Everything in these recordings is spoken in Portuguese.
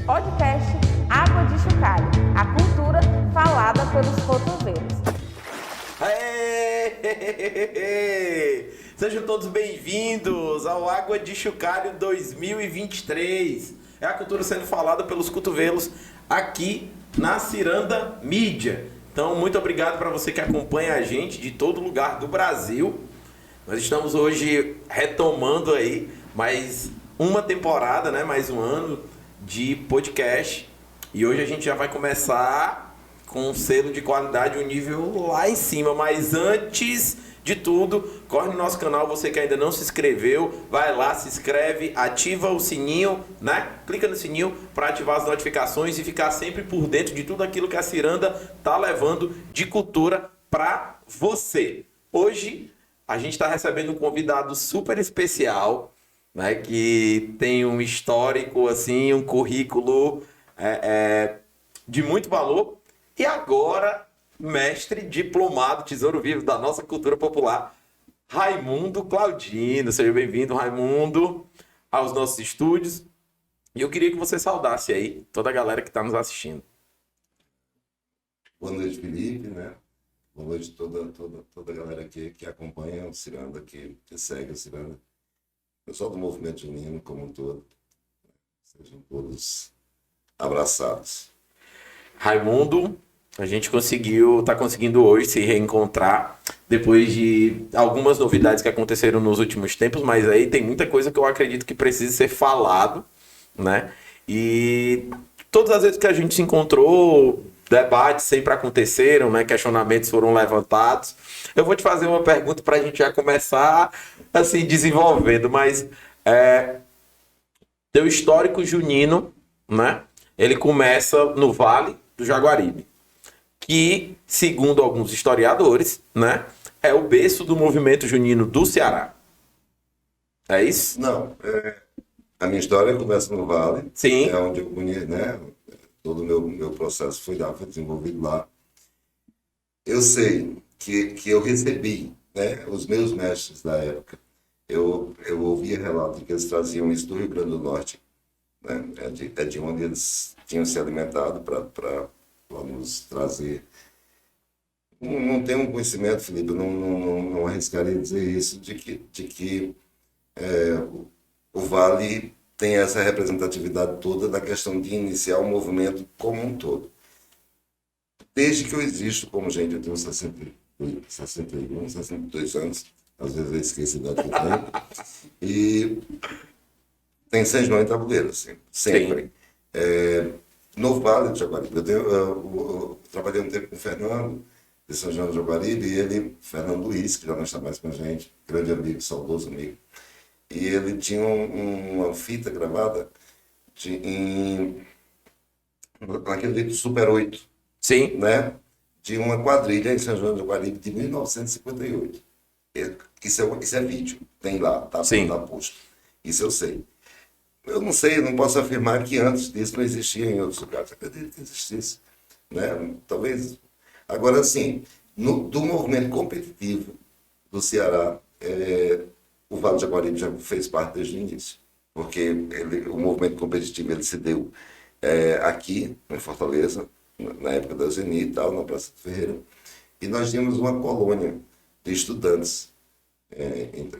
podcast Água de Chocalho, a cultura falada pelos cotovelos. Aê! Sejam todos bem-vindos ao Água de Chocalho 2023. É a cultura sendo falada pelos cotovelos aqui na Ciranda Mídia. Então, muito obrigado para você que acompanha a gente de todo lugar do Brasil. Nós estamos hoje retomando aí mais uma temporada, né? Mais um ano de podcast. E hoje a gente já vai começar com um selo de qualidade, um nível lá em cima. Mas antes de tudo, corre no nosso canal, você que ainda não se inscreveu, vai lá, se inscreve, ativa o sininho, né? Clica no sininho para ativar as notificações e ficar sempre por dentro de tudo aquilo que a Ciranda tá levando de cultura para você. Hoje a gente está recebendo um convidado super especial, né? Que tem um histórico, assim, um currículo de muito valor. E agora, mestre diplomado, tesouro vivo da nossa cultura popular, Raimundo Claudino. Seja bem-vindo, Raimundo, aos nossos estúdios. E eu queria que você saudasse aí toda a galera que está nos assistindo. Boa noite, Felipe, né? Boa noite toda a galera que acompanha o Ciranda, que segue o Ciranda. Pessoal do movimento junino como um todo. Sejam todos abraçados. Raimundo, a gente tá conseguindo hoje se reencontrar depois de algumas novidades que aconteceram nos últimos tempos, mas aí tem muita coisa que eu acredito que precisa ser falado, né? E todas as vezes que a gente se encontrou, debates sempre aconteceram, né? Questionamentos foram levantados. Eu vou te fazer uma pergunta para a gente já começar assim desenvolvendo, mas teu histórico junino, né? Ele começa no Vale do Jaguaribe, que, segundo alguns historiadores, né, é o berço do movimento junino do Ceará. É isso? Não, a minha história começa no Vale. Sim. É onde eu conheço, né? Todo o meu processo foi desenvolvido lá. Eu sei que eu recebi, né, os meus mestres da época. Eu ouvia relato que eles traziam isso do Rio Grande do Norte, né? É de onde eles tinham se alimentado para nos trazer. Não tenho um conhecimento, Felipe, eu não arriscaria dizer isso, de que o Vale tem essa representatividade toda da questão de iniciar o movimento como um todo. Desde que eu existo como gente, eu tenho 61, 62 anos, às vezes eu esqueço a idade que eu tenho, e tem São João em Tabuleiro, assim, sempre. No Vale do Jaguaribe, eu trabalhei um tempo com o Fernando, de São João do Jaguaribe, e ele, Fernando Luiz, que já não está mais com a gente, grande amigo, saudoso amigo, e ele tinha uma fita gravada naquele Super 8. Sim. Né? De uma quadrilha em São João do Jaguaribe de 1958. Isso é vídeo, tem lá, tá posto. Isso eu sei. Eu não sei, eu não posso afirmar que antes disso não existia em outros lugares. Eu acredito que existisse. Né? Talvez. Agora, sim, do movimento competitivo do Ceará, o Vale do Jaguaribe já fez parte desde o início. Porque o movimento competitivo ele se deu aqui, em Fortaleza, na época da Zeni e tal, na Praça de Ferreira, e nós tínhamos uma colônia de estudantes,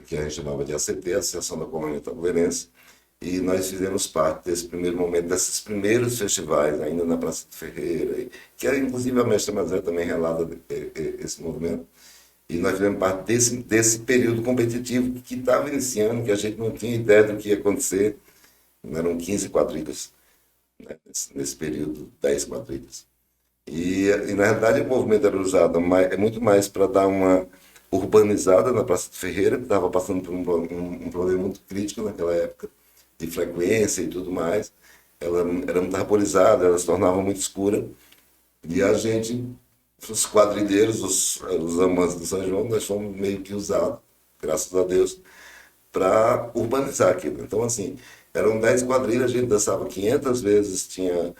que a gente chamava de ACT, Associação da Colônia Tabuleirense, e nós fizemos parte desse primeiro momento, desses primeiros festivais, ainda na Praça de Ferreira, que inclusive a mestra Mazé também relata esse movimento, e nós fizemos parte desse período competitivo que estava iniciando, que a gente não tinha ideia do que ia acontecer, eram 15 quadrilhas. Nesse período, 10 quadrilhas. E na realidade, o movimento era usado muito mais para dar uma urbanizada na Praça de Ferreira, que estava passando por um problema muito crítico naquela época, de frequência e tudo mais. Ela era muito arborizada, ela se tornava muito escura. E a gente, os quadrilheiros, os amantes do São João, nós fomos meio que usados, graças a Deus, para urbanizar aquilo. Então, assim, eram 10 quadrilhas, a gente dançava 500 vezes, tinha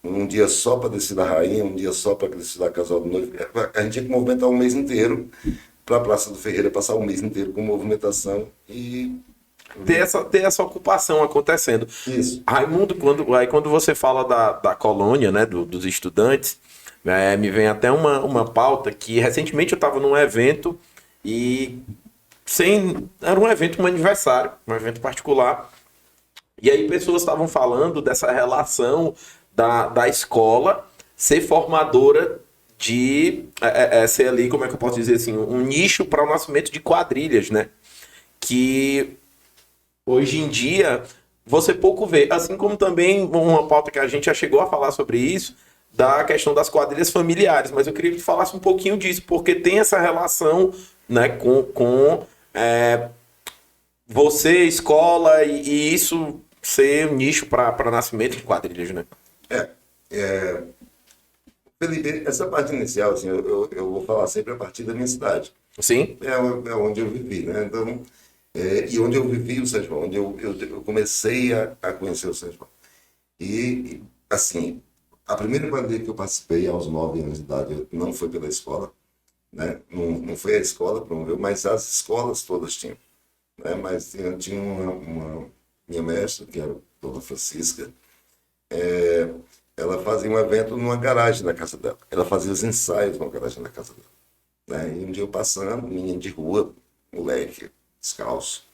um dia só para descer da rainha, um dia só para descer da casal do noivo. A gente tinha que movimentar um mês inteiro para a Praça do Ferreira, passar um mês inteiro com movimentação e ter essa ocupação acontecendo. Isso. Raimundo, quando você fala da colônia, né, dos estudantes, me vem até uma pauta que recentemente eu estava num evento e era um evento, um aniversário, um evento particular, e aí pessoas estavam falando dessa relação da escola ser formadora de ser ali, como é que eu posso dizer assim, um nicho para o nascimento de quadrilhas, né? Que hoje em dia você pouco vê, assim como também uma pauta que a gente já chegou a falar sobre isso, da questão das quadrilhas familiares, mas eu queria que tu falasse um pouquinho disso, porque tem essa relação, né, com você, escola, e isso ser um nicho para nascimento de quadrilhas, né? Felipe, essa parte inicial, assim, eu vou falar sempre a partir da minha cidade. Sim? É onde eu vivi, né? Então, e onde eu vivi o São João, onde eu comecei a conhecer o São João. E, assim, a primeira quadrilha que eu participei aos 9 anos de idade não foi pela escola, né? Não foi a escola que promoveu, mas as escolas todas tinham. Né? Mas tinha uma minha mestra, que era a Dona Francisca, ela fazia um evento numa garagem na casa dela. Ela fazia os ensaios numa garagem na casa dela. Né? E um dia eu passando, menino de rua, moleque, descalço,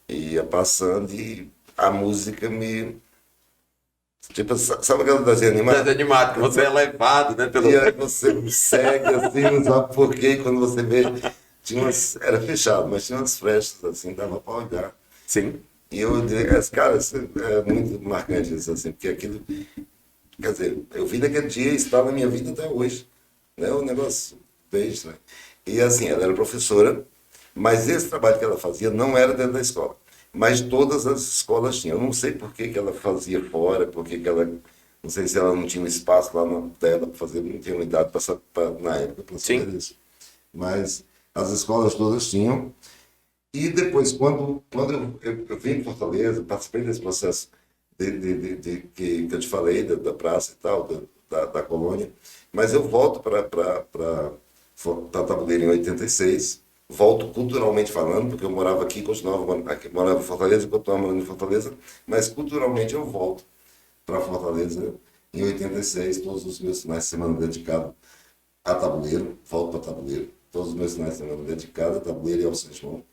ia passando e a música me... Tipo, sabe aquela desenho animado? Desenho animado, que você é levado, né? E aí você me segue assim, não sabe por quê, quando você vê... Era fechado, mas tinha umas frestas assim, dava para olhar. Sim. E eu digo, cara, isso é muito marcante isso, assim, porque aquilo... Quer dizer, eu vi naquele dia e está na minha vida até hoje. Né? O negócio fez, né? E assim, ela era professora, mas esse trabalho que ela fazia não era dentro da escola. Mas todas as escolas tinham. Eu não sei por que ela fazia fora, por que ela... Não sei se ela não tinha um espaço lá na dela para fazer, não tinha unidade na época para fazer isso. Mas as escolas todas tinham. E depois, quando eu vim em Fortaleza, participei desse processo que eu te falei, da praça e tal, da colônia, mas eu volto para Tabuleiro em 86, volto culturalmente falando, porque eu morava aqui, morava em Fortaleza, continuava morando em Fortaleza, mas culturalmente eu volto para Fortaleza em 86, todos os meus finais de semana dedicados a Tabuleiro, volto para Tabuleiro, todos os meus finais de semana dedicados a Tabuleiro e ao São João,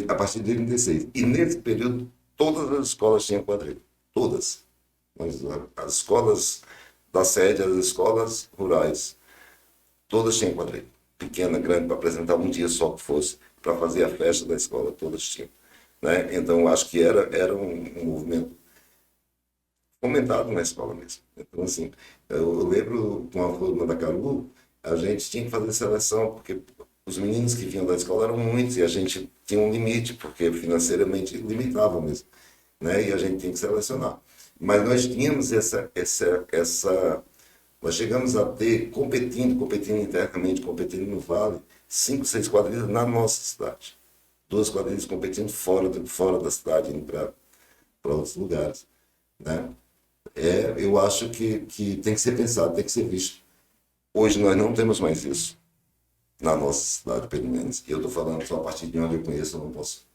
a partir de 86. E nesse período, todas as escolas tinham quadrilha. Todas. As escolas da sede, as escolas rurais, todas tinham quadrilha. Pequena, grande, para apresentar um dia só que fosse, para fazer a festa da escola, todas tinham. Né? Então, acho que era um movimento fomentado na escola mesmo. Então, assim, eu lembro, com a Flor da Caru, a gente tinha que fazer seleção, porque os meninos que vinham da escola eram muitos e a gente tinha um limite, porque financeiramente limitava mesmo, né? E a gente tinha que selecionar. Mas nós tínhamos nós chegamos a ter, competindo internamente, competindo no Vale, 5, 6 quadrilhas na nossa cidade. 2 quadrilhas competindo fora da cidade, indo para outros lugares, né? Eu acho que tem que ser pensado, tem que ser visto. Hoje nós não temos mais isso. Na nossa cidade, pelo menos. E eu estou falando só a partir de onde eu conheço, eu não posso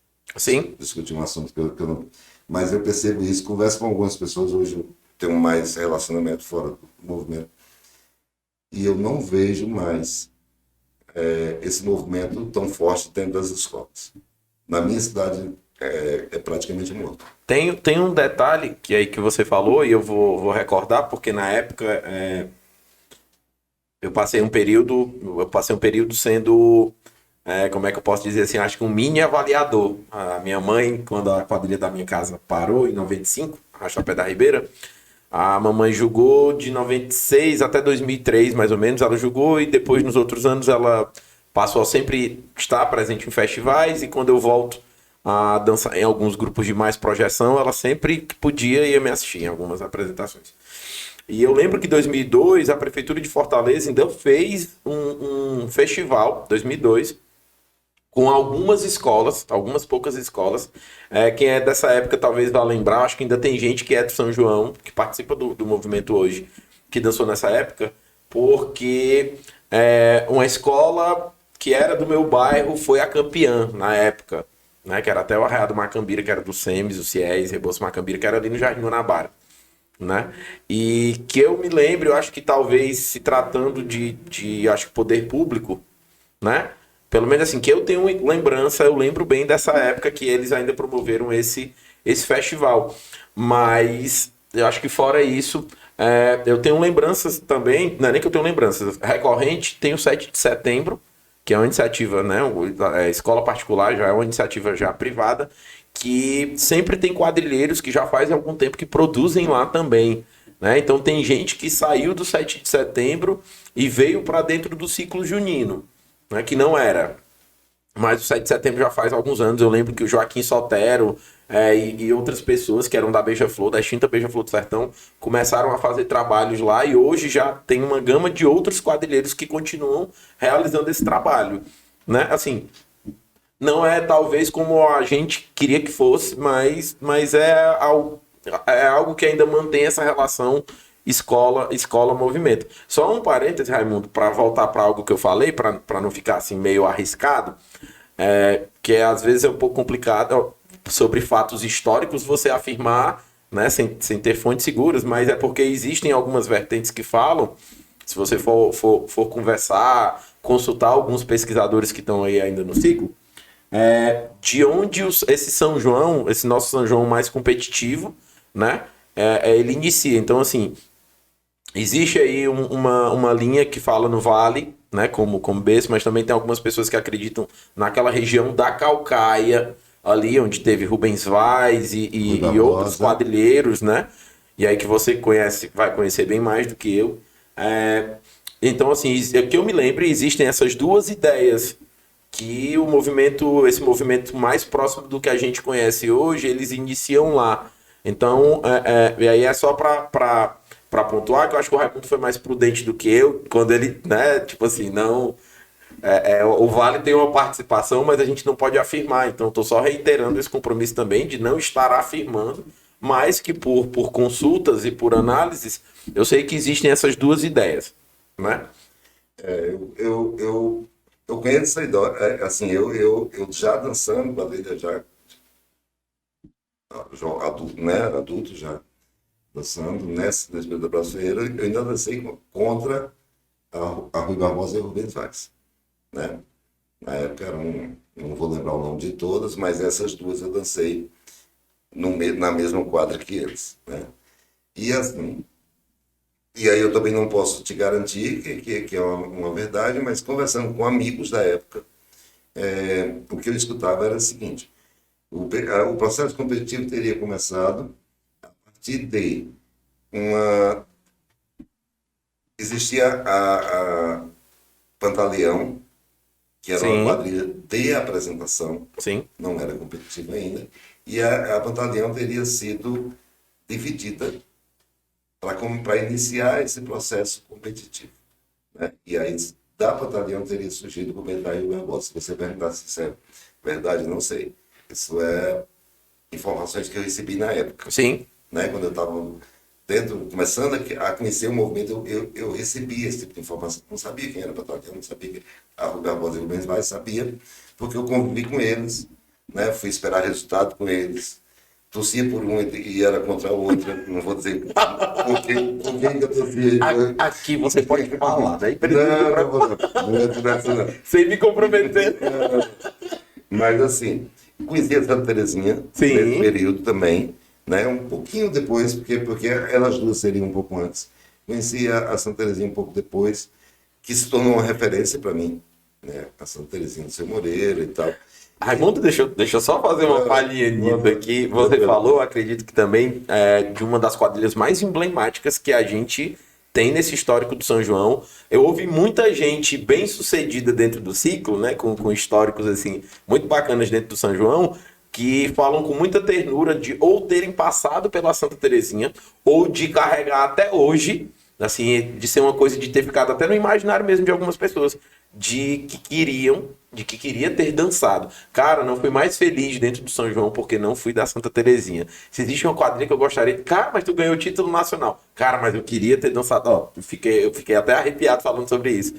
discutir um assunto que eu não... Mas eu percebo isso, converso com algumas pessoas, hoje eu tenho mais relacionamento fora do movimento. E eu não vejo mais esse movimento tão forte dentro das escolas. Na minha cidade, é praticamente morto. Tem um detalhe que você falou, e eu vou recordar, porque na época... Eu passei um período sendo, como é que eu posso dizer assim, acho que um mini avaliador. A minha mãe, quando a quadrilha da minha casa parou, em 95, Rachapé da Ribeira, a mamãe julgou de 96 até 2003, mais ou menos, ela julgou, e depois, nos outros anos, ela passou a sempre estar presente em festivais, e quando eu volto a dançar em alguns grupos de mais projeção, ela sempre que podia ia me assistir em algumas apresentações. E eu lembro que em 2002, a Prefeitura de Fortaleza ainda fez um festival, 2002, com algumas poucas escolas. Quem é dessa época talvez vá lembrar, acho que ainda tem gente que é do São João, que participa do movimento hoje, que dançou nessa época, porque uma escola que era do meu bairro foi a campeã na época. né? Que era até o Arraial do Macambira, que era do SEMES, o CIES, Rebouças Macambira, que era ali no Jardim Guanabara, né? E que eu me lembro, eu acho que talvez se tratando de acho que poder público, né? Pelo menos assim, que eu tenho lembrança, eu lembro bem dessa época que eles ainda promoveram esse festival. Mas eu acho que fora isso, eu tenho lembranças também, não é nem que eu tenho lembranças, recorrente, tem o 7 de setembro, que é uma iniciativa, né? Escola particular já é uma iniciativa já privada, que sempre tem quadrilheiros que já faz algum tempo que produzem lá também, né? Então tem gente que saiu do 7 de setembro e veio para dentro do ciclo junino, né? Que não era. Mas o 7 de setembro já faz alguns anos. Eu lembro que o Joaquim Sotero e outras pessoas que eram da Beija-Flor, da extinta Beija-Flor do Sertão, começaram a fazer trabalhos lá e hoje já tem uma gama de outros quadrilheiros que continuam realizando esse trabalho, né? Assim, não é talvez como a gente queria que fosse, mas é algo que ainda mantém essa relação escola-movimento. Só um parêntese, Raimundo, para voltar para algo que eu falei, para não ficar assim meio arriscado, que às vezes é um pouco complicado sobre fatos históricos você afirmar, né, sem ter fontes seguras, mas é porque existem algumas vertentes que falam, se você for conversar, consultar alguns pesquisadores que estão aí ainda no ciclo, de onde esse São João, esse nosso São João mais competitivo, né, ele inicia. Então, assim, existe aí uma linha que fala no Vale, né, como berço, mas também tem algumas pessoas que acreditam naquela região da Caucaia, ali onde teve Rubens Vaz e outros quadrilheiros, né? E aí que você vai conhecer bem mais do que eu. Então, assim, que eu me lembro, existem essas duas ideias que esse movimento mais próximo do que a gente conhece hoje, eles iniciam lá. Então, e aí é só para pontuar, que eu acho que o Raimundo foi mais prudente do que eu, quando ele, né, tipo assim, não... o Vale tem uma participação, mas a gente não pode afirmar. Então, estou só reiterando esse compromisso também de não estar afirmando, mas que por consultas e por análises, eu sei que existem essas duas ideias, né? Eu conheço essa ideia, assim, eu já dançando quadrilha já adulto, né? Adulto já dançando nesse período da brasileira, eu ainda dancei contra a Rui Barbosa e o Rubens Vaz, né? Na época não vou lembrar o nome de todas, mas essas duas eu dancei na mesma quadra que eles, né? E assim, e aí eu também não posso te garantir que é uma verdade, mas conversando com amigos da época, o que eu escutava era o seguinte: o processo competitivo teria começado a partir de existia a Pantaleão, que era uma quadrilha de apresentação, Sim. Não era competitiva ainda, e a Pantaleão teria sido dividida para iniciar esse processo competitivo, né? E aí da Pantaleão teria surgido o Rubens e o Barbosa. Se você perguntar se isso é verdade, não sei. Isso é informações que eu recebi na época. Sim. Né? Quando eu estava começando a conhecer o movimento, eu recebi esse tipo de informação. Não sabia quem era Pantaleão, não sabia que a Rui Barbosa e o Rubens Vaz, sabia, porque eu convivi com eles, né? Fui esperar resultado com eles, torcia por um e era contra o outro. Não vou dizer com quem eu torcia. Aqui você pode falar, né? Não é nessa, não. Sem me comprometer. Mas assim, conhecia a Santa Terezinha nesse período também, né? Um pouquinho depois, porque elas duas seriam um pouco antes. Conhecia a Santa Terezinha um pouco depois, que se tornou uma referência para mim, né? A Santa Terezinha do Seu Moreira e tal. Raimundo, deixa eu só fazer uma palhinha nisso aqui. Você falou, acredito que também, de uma das quadrilhas mais emblemáticas que a gente tem nesse histórico do São João. Eu ouvi muita gente bem sucedida dentro do ciclo, né, com históricos assim muito bacanas dentro do São João, que falam com muita ternura de ou terem passado pela Santa Terezinha ou de carregar até hoje, assim, de ser uma coisa de ter ficado até no imaginário mesmo de algumas pessoas, de que queria ter dançado. Cara, não fui mais feliz dentro do São João porque não fui da Santa Terezinha. Se existe uma quadrilha que eu gostaria... Cara, mas tu ganhou o título nacional. Cara, mas eu queria ter dançado. Ó, eu fiquei até arrepiado falando sobre isso.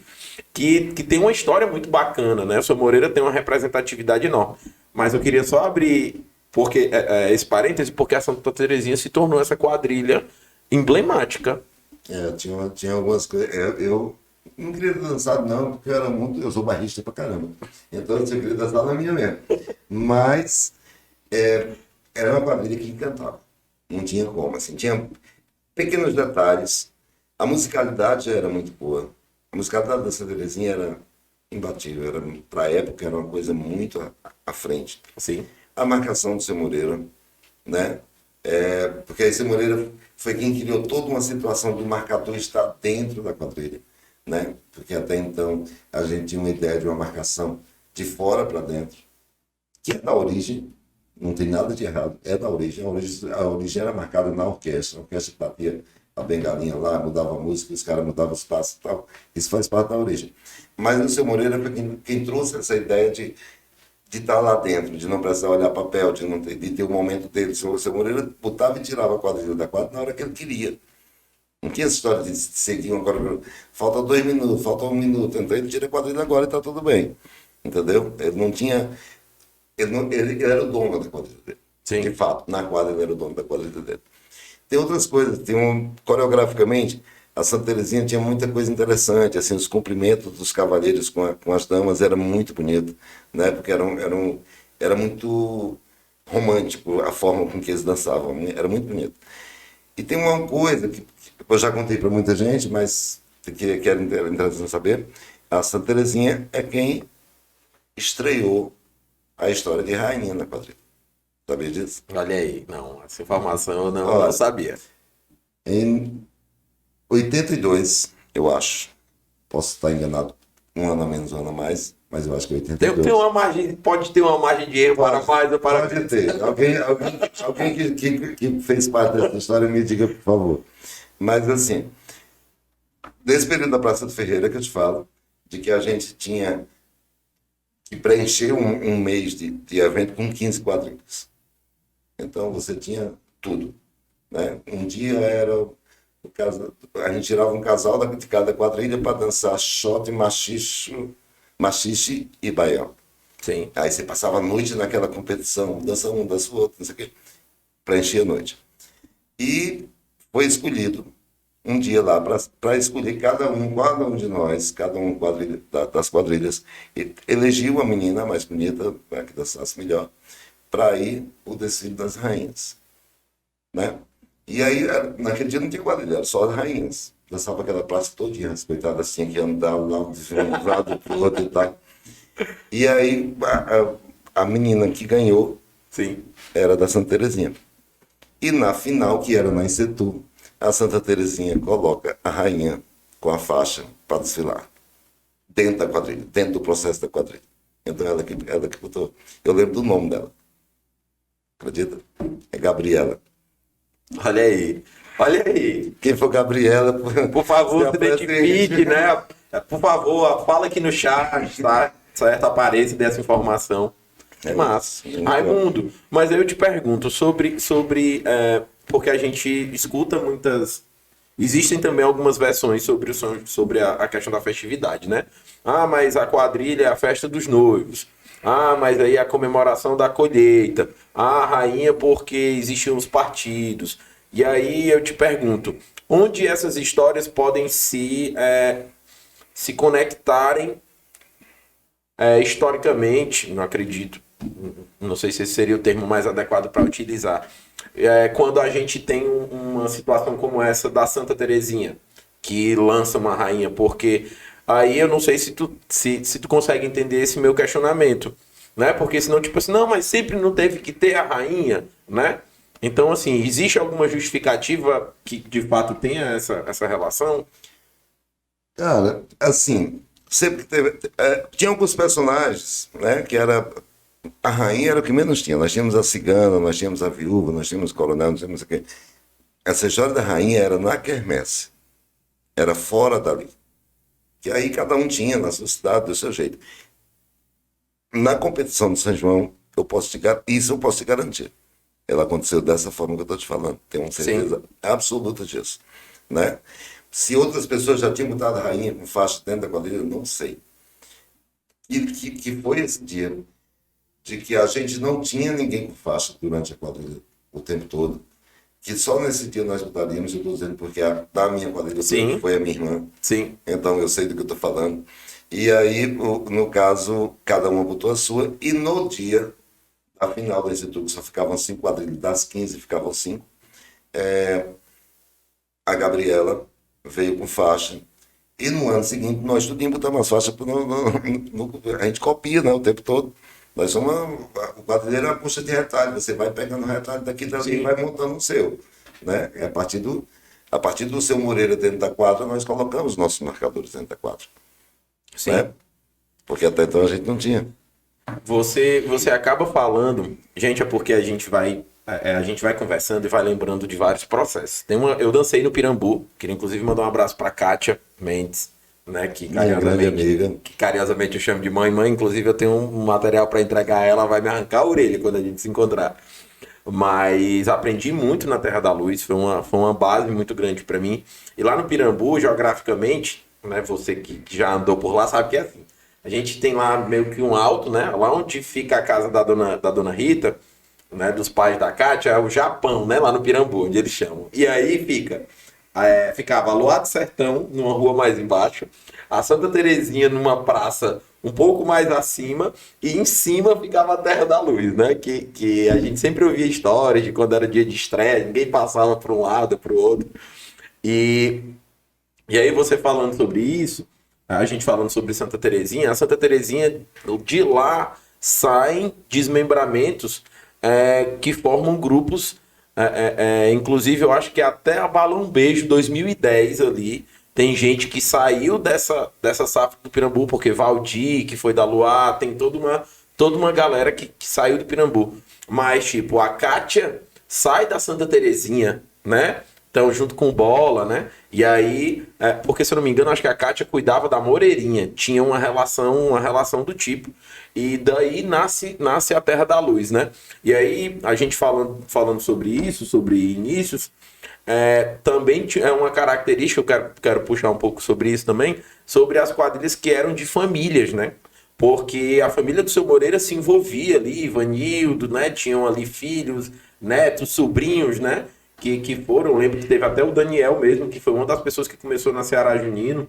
Que tem uma história muito bacana, né? O Seu Moreira tem uma representatividade enorme. Mas eu queria só abrir porque esse parêntese, porque a Santa Terezinha se tornou essa quadrilha emblemática. Tinha algumas coisas. Eu não queria dançar, não, porque eu sou barrista pra caramba. Então eu queria dançar na minha mesmo. Mas era uma quadrilha que encantava. Não tinha como, assim. Tinha pequenos detalhes. A musicalidade já era muito boa. A musicalidade da Santa Terezinha era imbatível. Para a época, era uma coisa muito à frente. Sim. A marcação do Seu Moreira, né? Porque aí Seu Moreira foi quem criou toda uma situação do marcador estar dentro da quadrilha, né? Porque até então a gente tinha uma ideia de uma marcação de fora para dentro, que é da origem, não tem nada de errado, é da origem. A origem era marcada na orquestra, a orquestra batia a bengalinha lá, mudava a música, os caras mudavam os passos e tal. Isso faz parte da origem. Mas o Seu Moreira foi quem trouxe essa ideia de estar lá dentro, de não precisar olhar papel, de ter o momento dele. O Seu Moreira botava e tirava a quadrilha da quadra na hora que ele queria. Não tinha essa história de seguir uma coreografia. Falta 2 minutos, falta 1 minuto. Então ele tira a quadrilha agora e está tudo bem. Entendeu? Ele não tinha... Ele era o dono da quadrilha dele. Sim. De fato, na quadra ele era o dono da quadrilha dele. Tem outras coisas. Coreograficamente, a Santa Terezinha tinha muita coisa interessante. Assim, os cumprimentos dos cavalheiros com as damas era muito bonito, né? Porque era muito romântico a forma com que eles dançavam. Era muito bonito. E tem uma coisa que eu já contei para muita gente, mas que quero interessante saber. A Santa Terezinha é quem estreou a história de rainha na quadrilha. Sabia disso? Olha aí, não, essa informação eu não sabia. Em 82, eu acho. Posso estar enganado, 1 ano a menos, 1 ano a mais, mas eu acho que é 82. Tem uma margem, pode ter uma margem de erro para mais ou para Pode ter. Alguém que fez parte dessa história me diga, por favor. Mas assim, nesse período da Praça do Ferreira que eu te falo, de que a gente tinha que preencher um mês de evento com 15 quadrilhas. Então você tinha tudo, né? Um dia era a gente tirava um casal de cada quadrilha para dançar shot, machixe e baião. Sim. Aí você passava a noite naquela competição, dança um, dança o outro, não sei o quê, preenchia a noite. E foi escolhido um dia lá para escolher cada um de nós, cada um das quadrilhas, elegiu a menina mais bonita, que dançasse melhor, para ir o desfile das rainhas, né? E aí, naquele dia não tinha quadrilha, era só as rainhas. Dançava aquela praça todinha, as coitadas assim, que andavam lá, de um lado pro outro e tal. E aí, a menina que ganhou, Sim, era da Santa Terezinha. E na final, que era na Insetu, a Santa Terezinha coloca a rainha com a faixa para desfilar. Dentro da quadrilha, dentro do processo da quadrilha. Então ela que botou. Eu lembro do nome dela. Acredita? É Gabriela. olha aí. Olha aí. Quem for Gabriela, Por favor, se se identifique, né? Por favor, fala aqui no chat, tá? Certo? Apareça dessa informação. É massa. Raimundo, mas aí eu te pergunto sobre porque a gente escuta muitas... Existem também algumas versões sobre a questão da festividade, né? Ah, mas a quadrilha é a festa dos noivos. Ah, mas aí a comemoração da colheita. Ah, a rainha porque existiam os partidos. E aí eu te pergunto, onde essas histórias podem se conectarem historicamente, não acredito, não sei se esse seria o termo mais adequado para utilizar, quando a gente tem uma situação como essa da Santa Terezinha, que lança uma rainha, porque aí eu não sei se tu consegue entender esse meu questionamento, né? Porque senão, tipo assim, não, mas sempre não teve que ter a rainha, né? Então, assim, existe alguma justificativa que de fato tenha essa relação? Cara, assim, sempre teve. Tinha alguns personagens, né? Que era. A rainha era o que menos tinha. Nós tínhamos a cigana, nós tínhamos a viúva, nós tínhamos o coronel, nós tínhamos aqui. Essa história da rainha era na quermesse. Era fora dali. Que aí cada um tinha na sua cidade, do seu jeito. Na competição de São João, eu posso te garantir. Ela aconteceu dessa forma que eu estou te falando. Tenho uma certeza absoluta disso, né? Se outras pessoas já tinham botado a rainha com faixa dentro da quadrilha, eu não sei. Que foi esse dia de que a gente não tinha ninguém com faixa durante a quadrilha o tempo todo. Que só nesse dia nós botaríamos, eu estou dizendo porque da minha quadrilha Sim. foi a minha irmã. Sim. Então eu sei do que eu estou falando. E aí, no caso, cada uma botou a sua. E no dia da final desse turno, só ficavam 5 quadrilhas, das 15 ficavam 5. A Gabriela veio com faixa. E no ano seguinte, nós tudinho botamos as faixas. A gente copia, né, o tempo todo. Nós somos o quadrilheiro é uma puxa de retalho. Você vai pegando o retalho daqui e dali e vai montando o seu. Né? A partir do seu Moreira dentro da quadra, nós colocamos nossos marcadores dentro da quadra. Sim. Né? Porque até então a gente não tinha. Você acaba falando, gente, é porque a gente vai conversando e vai lembrando de vários processos. Eu dancei no Pirambu, queria inclusive mandar um abraço para Kátia Mendes, né, que carinhosamente eu chamo de mãe. Mãe, inclusive eu tenho um material para entregar a ela, vai me arrancar a orelha quando a gente se encontrar. Mas aprendi muito na Terra da Luz, foi uma base muito grande para mim. E lá no Pirambu, geograficamente, né, você que já andou por lá sabe que é assim. A gente tem lá meio que um alto, né? Lá onde fica a casa da dona Rita, né, dos pais da Kátia, é o Japão, né? Lá no Pirambu, onde eles chamam. E aí ficava a Luar do Sertão, numa rua mais embaixo, a Santa Terezinha numa praça um pouco mais acima, e em cima ficava a Terra da Luz, né? Que a gente sempre ouvia histórias de quando era dia de estreia, ninguém passava para um lado, para o outro. E aí você falando sobre isso, a gente falando sobre Santa Terezinha, a Santa Terezinha, de lá saem desmembramentos que formam grupos, inclusive eu acho que até a Balão Beijo 2010 ali, tem gente que saiu dessa safra do Pirambu, porque Valdir, que foi da Luar, tem toda uma galera que saiu do Pirambu. Mas, tipo, a Kátia sai da Santa Terezinha, né? Então, junto com Bola, né? E aí, porque se eu não me engano, acho que a Kátia cuidava da Moreirinha. Tinha uma relação do tipo. E daí nasce a Terra da Luz, né? E aí, a gente falando sobre isso, sobre inícios, também é uma característica, eu quero puxar um pouco sobre isso também, sobre as quadrilhas que eram de famílias, né? Porque a família do seu Moreira se envolvia ali, Ivanildo, né? Tinham ali filhos, netos, sobrinhos, né? Que foram, eu lembro que teve até o Daniel mesmo, que foi uma das pessoas que começou na Ceará Junino,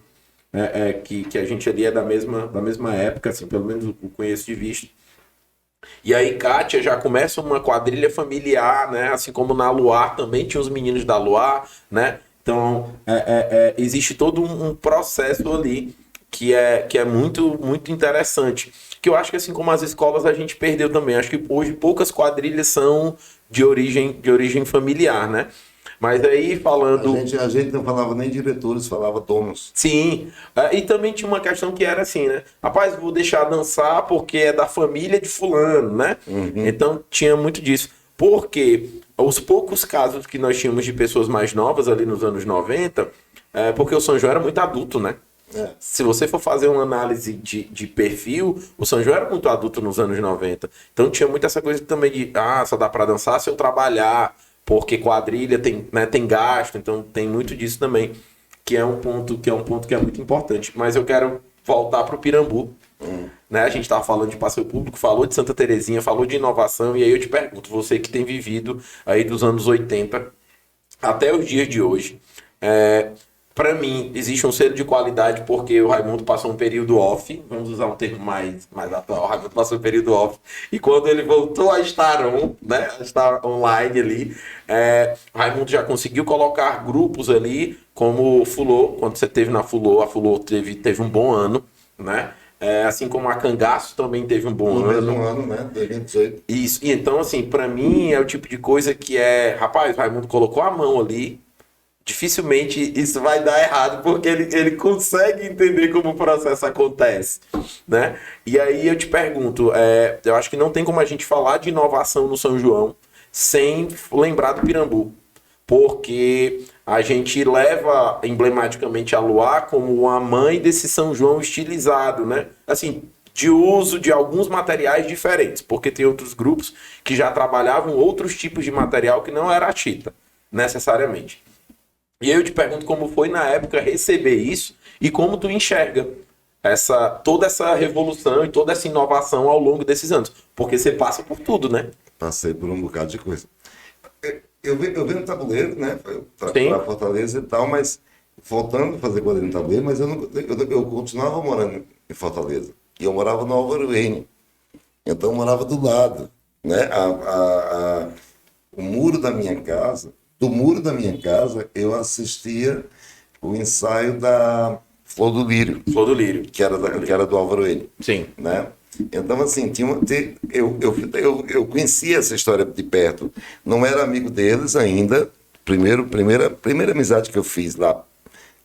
que a gente ali é da mesma época, assim, pelo menos eu conheço de vista. E aí Kátia já começa uma quadrilha familiar, né? Assim como na Luar também tinha os meninos da Luar, né? Então existe todo um processo ali que é muito, muito interessante. Que eu acho que assim como as escolas a gente perdeu também. Acho que hoje poucas quadrilhas são de origem familiar, né? Mas aí falando... A gente não falava nem diretores, falava donos. Sim, e também tinha uma questão que era assim, né? Rapaz, vou deixar dançar porque é da família de fulano, né? Uhum. Então tinha muito disso. Porque os poucos casos que nós tínhamos de pessoas mais novas ali nos anos 90, porque o São João era muito adulto, né? Se você for fazer uma análise de perfil, o São João era muito adulto nos anos 90. Então tinha muito essa coisa também de, só dá pra dançar se eu trabalhar, porque quadrilha tem gasto, então tem muito disso também, que é um ponto que é muito importante. Mas eu quero voltar pro Pirambu. Né? A gente estava falando de passeio público, falou de Santa Terezinha, falou de inovação, e aí eu te pergunto, você que tem vivido aí dos anos 80 até os dias de hoje, para mim, existe um selo de qualidade porque o Raimundo passou um período off, vamos usar um termo mais atual, o Raimundo passou um período off, e quando ele voltou a estar né, a estar online ali, o Raimundo já conseguiu colocar grupos ali, como o Fulô, quando você teve na Fulô, a Fulô teve um bom ano, né? Assim como a Cangaço também teve um bom ano. No mesmo ano, né? 2018. Isso, e então assim, para mim é o tipo de coisa que rapaz, o Raimundo colocou a mão ali, dificilmente isso vai dar errado, porque ele consegue entender como o processo acontece, né? E aí eu te pergunto, eu acho que não tem como a gente falar de inovação no São João sem lembrar do Pirambu, porque a gente leva emblematicamente a Luar como a mãe desse São João estilizado, né? Assim, de uso de alguns materiais diferentes, porque tem outros grupos que já trabalhavam outros tipos de material que não era a chita, necessariamente. E aí eu te pergunto como foi na época receber isso e como tu enxerga toda essa revolução e toda essa inovação ao longo desses anos? Porque você passa por tudo, né? Passei por um bocado de coisa. Eu venho no tabuleiro, né? Para Sim. Fortaleza e tal, mas voltando a fazer quadrilha no tabuleiro, mas eu continuava morando em Fortaleza. E eu morava no Álvaro N. Então eu morava do lado, né? O muro da minha casa, do muro da minha casa, eu assistia o ensaio da Flor do Lírio, Flor do Lírio. que era do Álvaro N. Sim. Né? Então, assim, eu conhecia essa história de perto. Não era amigo deles ainda. Primeira amizade que eu fiz lá,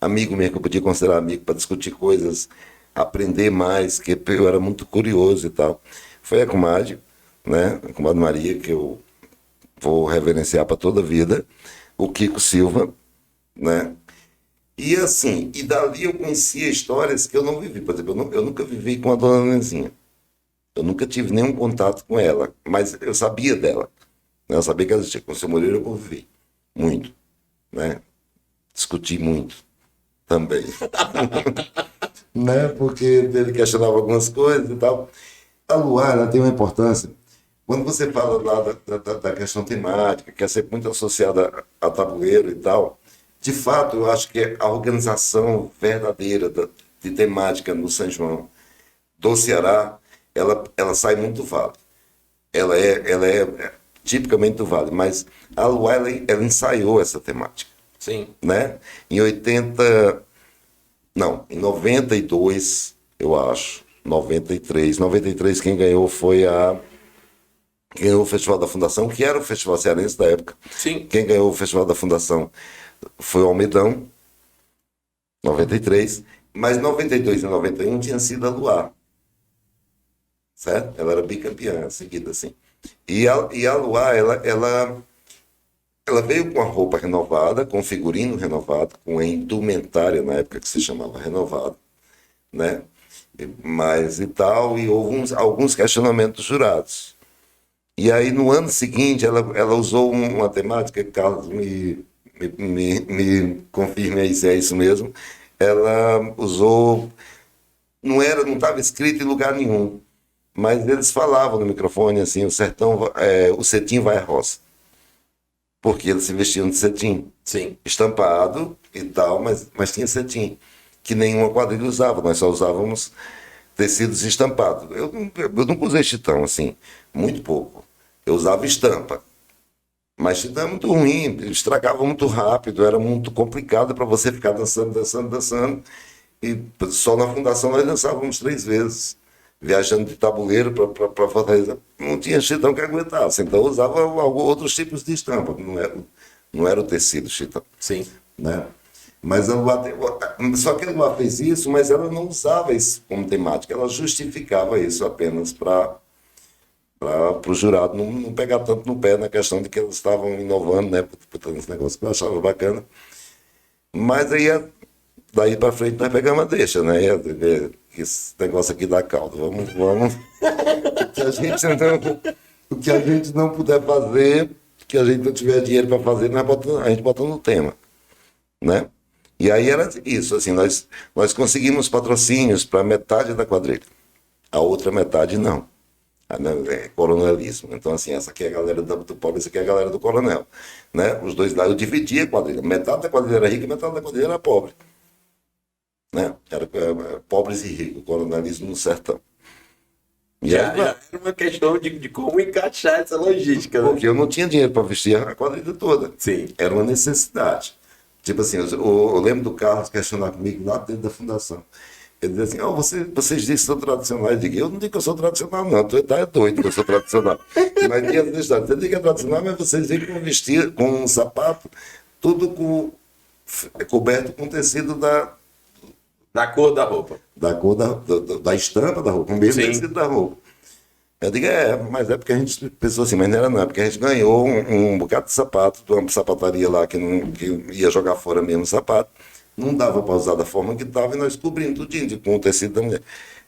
amigo mesmo, que eu podia considerar amigo, para discutir coisas, aprender mais, que eu era muito curioso e tal. Foi a comadre, né? A comadre Maria, que eu vou reverenciar para toda a vida. O Kiko Silva, né? E assim, e dali eu conhecia histórias que eu não vivi. Por exemplo, eu nunca vivi com a dona Nenzinha. Eu nunca tive nenhum contato com ela, mas eu sabia dela. Né? Eu sabia que ela existia. Com o seu Moreira eu convivi muito, né? Discuti muito também. Né? Porque ele questionava algumas coisas e tal. A Luar, ela tem uma importância. Quando você fala lá da questão temática, que é sempre muito associada a tabuleiro e tal, de fato, eu acho que a organização verdadeira de temática no São João do Ceará, ela sai muito do Vale. Ela é tipicamente do Vale, mas a Luar, ela ensaiou essa temática. Sim. Né? Em 92, eu acho, 93 quem ganhou ganhou o Festival da Fundação, que era o Festival Cearense da época. Sim. Quem ganhou o Festival da Fundação foi o Almedão, 93, mas 92 e 91 tinha sido a Luar. Certo? Ela era bicampeã, seguida assim. E a Luar, ela veio com a roupa renovada, com o figurino renovado, com a indumentária na época que se chamava renovado, né? Mas e tal, e houve alguns questionamentos jurados. E aí no ano seguinte ela usou uma temática, Carlos me confirme aí se é isso mesmo. Ela usou, não estava escrito em lugar nenhum, mas eles falavam no microfone assim, o cetim vai à roça. Porque eles se vestiam de cetim. Sim. Estampado e tal, mas tinha cetim, que nenhuma quadrilha usava, nós só usávamos tecidos estampados. Eu não usei chitão, assim, muito pouco. Eu usava estampa. Mas chitão é muito ruim, estragava muito rápido, era muito complicado para você ficar dançando. E só na fundação nós dançávamos 3 vezes, viajando de tabuleiro para Fortaleza. Não tinha chitão que aguentasse, então eu usava outros tipos de estampa, não era o tecido chitão. Sim. Né? Mas só que ela fez isso, mas ela não usava isso como temática, ela justificava isso apenas para o jurado não pegar tanto no pé na questão de que eles estavam inovando, né, botando esse negócio que eu achava bacana. Mas aí, daí para frente, nós pegamos a deixa, né? Esse negócio aqui dá caldo. Vamos. O que a gente não puder fazer, que a gente não tiver dinheiro para fazer, a gente bota no tema, né? E aí era isso, assim, nós conseguimos patrocínios para metade da quadrilha, a outra metade não. É coronelismo. Então, assim, essa aqui é a galera do pobre, essa aqui é a galera do coronel, né? Os dois lados eu dividia a quadrilha, metade da quadrilha era rica e metade da quadrilha era pobre, né? Era pobres e ricos, coronelismo no sertão. Já era uma questão de como encaixar essa logística, né? Porque eu não tinha dinheiro para vestir a quadrilha toda. Sim. Era uma necessidade. Tipo assim, eu lembro do Carlos questionar comigo lá dentro da fundação. Ele dizia assim, vocês dizem que são tradicionais. Eu não digo que eu sou tradicional, não. Tu é doido que eu sou tradicional. Mas tinha essa história. Você diz que é tradicional, mas vocês vêm com vestir, com um sapato, tudo coberto com tecido da cor da roupa. Da cor da estampa da roupa, com o mesmo tecido da roupa. Eu digo, mas é porque a gente pensou assim, mas não era não, é porque a gente ganhou um bocado de sapato de uma sapataria lá que ia jogar fora mesmo o sapato. Não dava para usar da forma que estava e nós cobrimos tudinho com o tecido da mulher.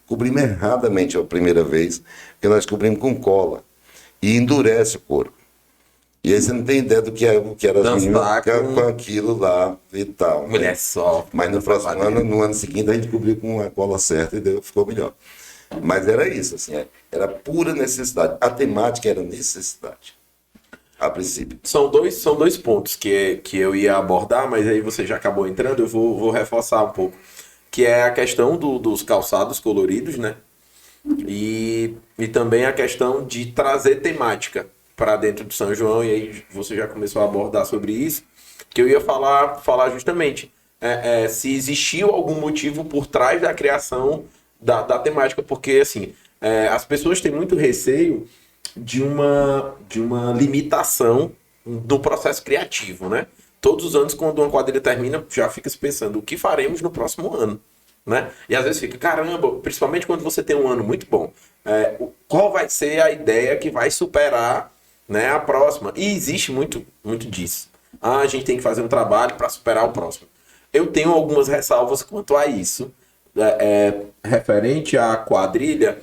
Cobrimos erradamente a primeira vez, porque nós cobrimos com cola. E endurece o couro. E aí você não tem ideia do que era as meninas Dançar com aquilo lá e tal. Mulher né? só. Mas no próximo ano, no ano seguinte, a gente cobriu com a cola certa e ficou melhor. Mas era isso, assim, era pura necessidade. A temática era necessidade, a princípio. São dois pontos que eu ia abordar, mas aí você já acabou entrando, eu vou reforçar um pouco. Que é a questão dos calçados coloridos, né? E também a questão de trazer temática para dentro do São João, e aí você já começou a abordar sobre isso, que eu ia falar justamente se existiu algum motivo por trás da criação da temática, porque assim, as pessoas têm muito receio de uma limitação do processo criativo, né? Todos os anos, quando uma quadrilha termina, já fica se pensando o que faremos no próximo ano, né? E às vezes fica, caramba, principalmente quando você tem um ano muito bom, qual vai ser a ideia que vai superar, né, a próxima? E existe muito disso. A gente tem que fazer um trabalho para superar o próximo. Eu tenho algumas ressalvas quanto a isso, referente à quadrilha,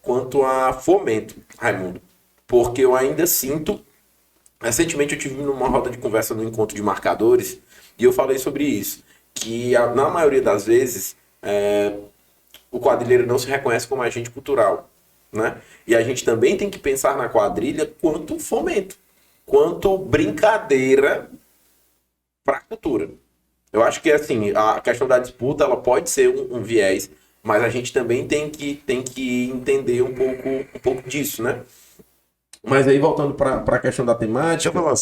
quanto a fomento, Raimundo. Porque eu ainda sinto. Recentemente eu tive numa roda de conversa no encontro de marcadores e eu falei sobre isso. Que na maioria das vezes o quadrilheiro não se reconhece como agente cultural, né? E a gente também tem que pensar na quadrilha quanto fomento, quanto brincadeira para a cultura. Eu acho que assim, a questão da disputa ela pode ser um viés, mas a gente também tem que entender um pouco disso, né? Mas aí voltando para a questão da temática. Deixa eu falar,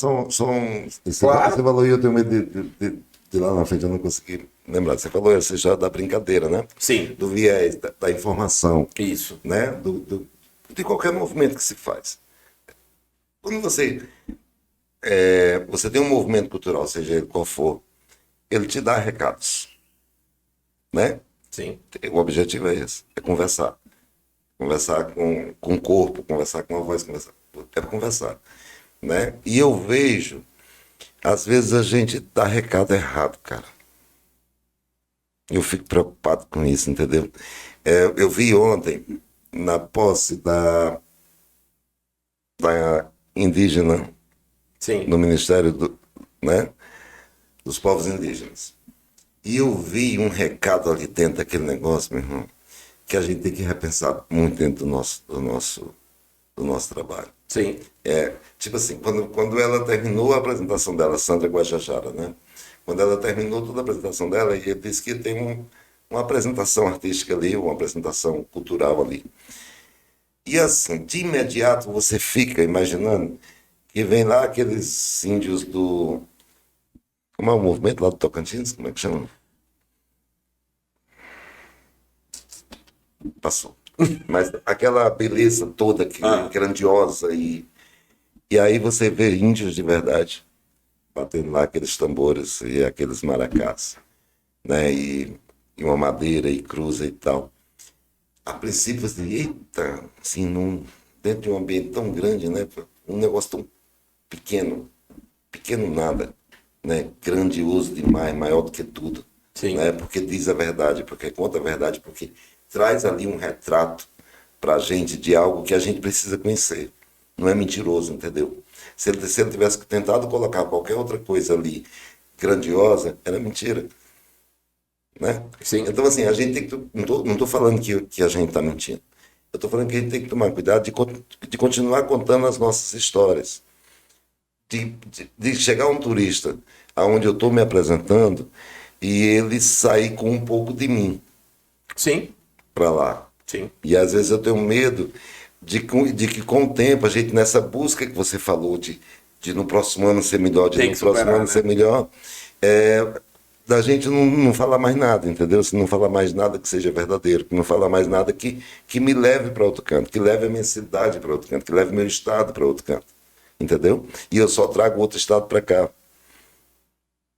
Claro. você falou e eu tenho medo de lá na frente eu não consegui lembrar. Você falou você já da brincadeira, né? Sim. Do viés, da informação. Isso. Né? De qualquer movimento que se faz. Quando você tem um movimento cultural, seja ele qual for, ele te dá recados. Né? Sim. O objetivo é esse, é conversar. Conversar com o corpo, conversar com a voz, conversar. Né? E eu vejo, às vezes a gente dá recado errado, cara. Eu fico preocupado com isso, entendeu? Eu vi ontem, na posse da indígena, Sim. no Ministério né, dos Povos Indígenas. E eu vi um recado ali dentro daquele negócio, meu irmão, que a gente tem que repensar muito dentro do nosso trabalho. Sim. Tipo assim, quando ela terminou a apresentação dela, Sandra Guajajara, né? Quando ela terminou toda a apresentação dela, e ele disse que tem uma apresentação artística ali, uma apresentação cultural ali. E assim, de imediato você fica imaginando que vem lá aqueles índios do... Como é o movimento lá do Tocantins? Como é que chama? Passou. Mas aquela beleza toda grandiosa e aí você vê índios de verdade batendo lá aqueles tambores e aqueles maracás, né? E uma madeira e cruza e tal. A princípio assim, eita, assim, dentro de um ambiente tão grande, né? Um negócio tão pequeno nada, né? Grandioso demais, maior do que tudo. Sim. Né? Porque diz a verdade, porque conta a verdade, porque traz ali um retrato para a gente de algo que a gente precisa conhecer. Não é mentiroso, entendeu? Se ele tivesse tentado colocar qualquer outra coisa ali grandiosa, era mentira. Né? Sim. Então, assim, a gente tem que... Não estou falando que a gente está mentindo. Eu estou falando que a gente tem que tomar cuidado de continuar contando as nossas histórias. De chegar um turista aonde eu estou me apresentando e ele sair com um pouco de mim. Sim. Para lá. Sim. E às vezes eu tenho medo de que com o tempo a gente, nessa busca que você falou de no próximo ano ser melhor, de no próximo ano ser melhor, da gente não falar mais nada, entendeu? Se não falar mais nada que seja verdadeiro, que não falar mais nada que me leve para outro canto, que leve a minha cidade para outro canto, que leve meu estado para outro canto, entendeu? E eu só trago outro estado para cá.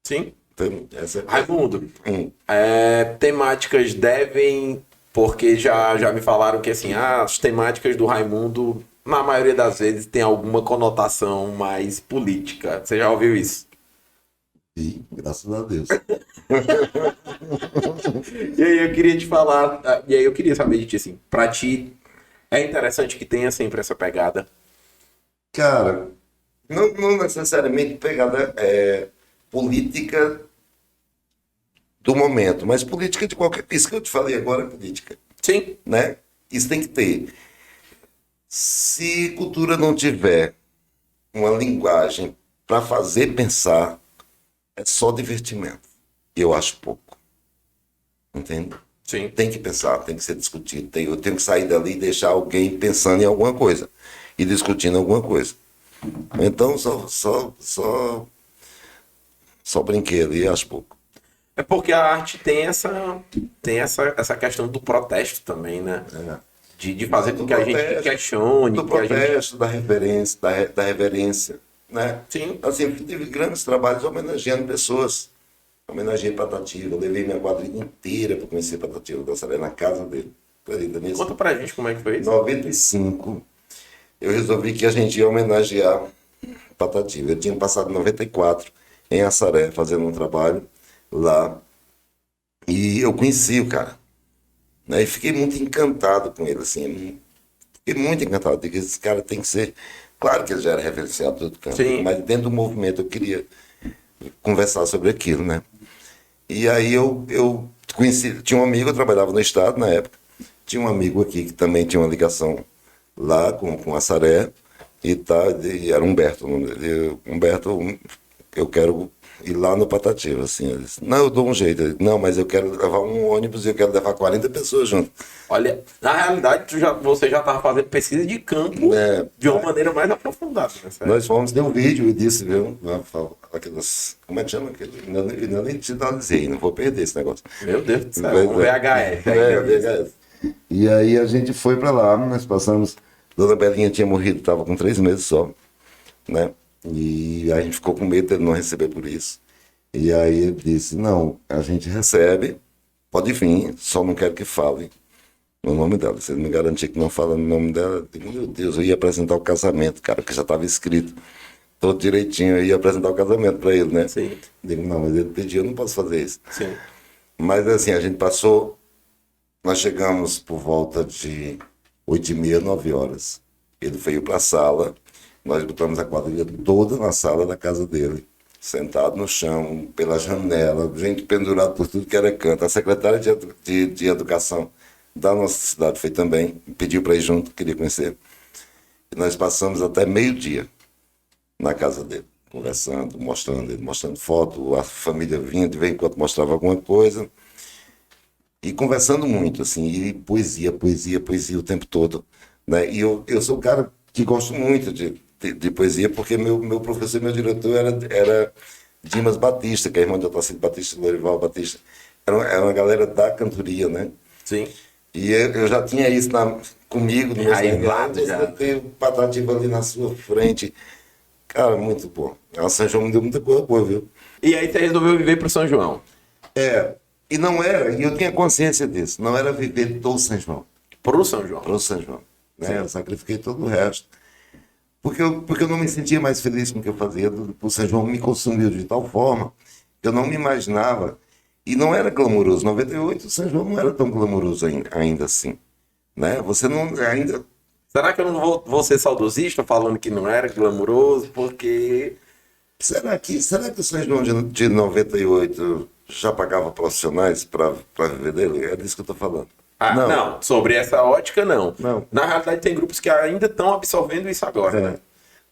Sim. Então, essa Raimundo, temáticas devem... Porque já me falaram que assim, as temáticas do Raimundo, na maioria das vezes, tem alguma conotação mais política. Você já ouviu isso? Sim, graças a Deus. E aí eu queria te falar, e aí eu queria saber de ti, assim, pra ti, é interessante que tenha sempre essa pegada? Cara, Não necessariamente pegada política do momento, mas política de qualquer... Isso que eu te falei agora é política, Sim. né? Isso tem que ter. Se cultura não tiver uma linguagem para fazer pensar, é só divertimento. Eu acho pouco. Entende? Sim. Tem que pensar, tem que ser discutido. Eu tenho que sair dali e deixar alguém pensando em alguma coisa e discutindo alguma coisa. Então, só brinquedo e acho pouco. É porque a arte tem essa questão do protesto também, né? De fazer com que a gente questione. Do protesto, da reverência, da reverência, né? Sim. Assim, eu tive grandes trabalhos homenageando pessoas. Homenageei Patativa, eu levei minha quadrilha inteira para conhecer Patativa da Saré na casa dele. Acredita nisso? Conta pra gente como é que foi Em isso. 95, eu resolvi que a gente ia homenagear Patativa. Eu tinha passado 94 em Assaré, fazendo um trabalho lá. E eu conheci o cara. Né? E fiquei muito encantado com ele, assim. Fiquei muito encantado. Digo, esse cara tem que ser... Claro que ele já era referenciado todo canto, Sim. mas dentro do movimento eu queria conversar sobre aquilo, né? E aí eu conheci... Tinha um amigo, eu trabalhava no Estado na época. Tinha um amigo aqui que também tinha uma ligação lá com a Saré. E era Humberto o nome dele. Humberto, eu quero ir lá no Patativa, assim. Eu disse, não, eu dou um jeito. Ele, não, mas eu quero levar um ônibus e eu quero levar 40 pessoas junto. Olha, na realidade, você já estava fazendo pesquisa de campo de uma maneira mais aprofundada. Né? Nós fomos, deu um vídeo disso, viu? Aquelas, como é que chama aquilo? Ainda nem digitalizei, não vou perder esse negócio. Meu Deus do céu, um VHS. VHS. E aí a gente foi pra lá, nós passamos... Dona Belinha tinha morrido, estava com 3 meses só, né? E a gente ficou com medo de não receber por isso. E aí ele disse, não, a gente recebe, pode vir, só não quero que fale o nome dela. Se ele me garantir que não fala o nome dela, eu digo, meu Deus, eu ia apresentar o casamento, cara, que já estava escrito todo direitinho, eu ia apresentar o casamento para ele, né? Sim. Digo, não, mas ele pediu, eu não posso fazer isso. Sim. Mas assim, a gente passou, nós chegamos por volta de 8h30, 9 horas. Ele veio para a sala, nós botamos a quadrilha toda na sala da casa dele, sentado no chão, pela janela, gente pendurada por tudo que era canto. A secretária de Educação da nossa cidade foi também, pediu para ir junto, queria conhecer. E nós passamos até meio-dia na casa dele, conversando, mostrando foto, a família vinha de vez em quando mostrava alguma coisa. E conversando muito, assim, e poesia o tempo todo. Né? E eu sou um cara que gosto muito de poesia, porque meu professor, meu diretor era Dimas Batista, que é irmão de Otacílio Batista e Lorival Batista. Era uma galera da cantoria, né? Sim. E eu já tinha isso comigo, no meu Enraizado já. Você tem o Patativa ali na sua frente. Cara, muito bom. A São João me deu muita coisa boa, viu? E aí você resolveu viver pro São João? E não era, e eu tinha consciência disso, não era viver do São João. Pro São João. Pro São João. Né? Eu sacrifiquei todo o resto. Porque eu não me sentia mais feliz com o que eu fazia. O São João me consumiu de tal forma que eu não me imaginava. E não era glamouroso. Em 98, o São João não era tão glamouroso ainda assim. Né? Você não ainda... Será que eu não vou ser saudosista falando que não era glamouroso? Porque... Será que o São João de 98 já pagava profissionais para viver dele? É disso que eu estou falando. Não, sobre essa ótica, não. Não. Na realidade, tem grupos que ainda estão absorvendo isso agora.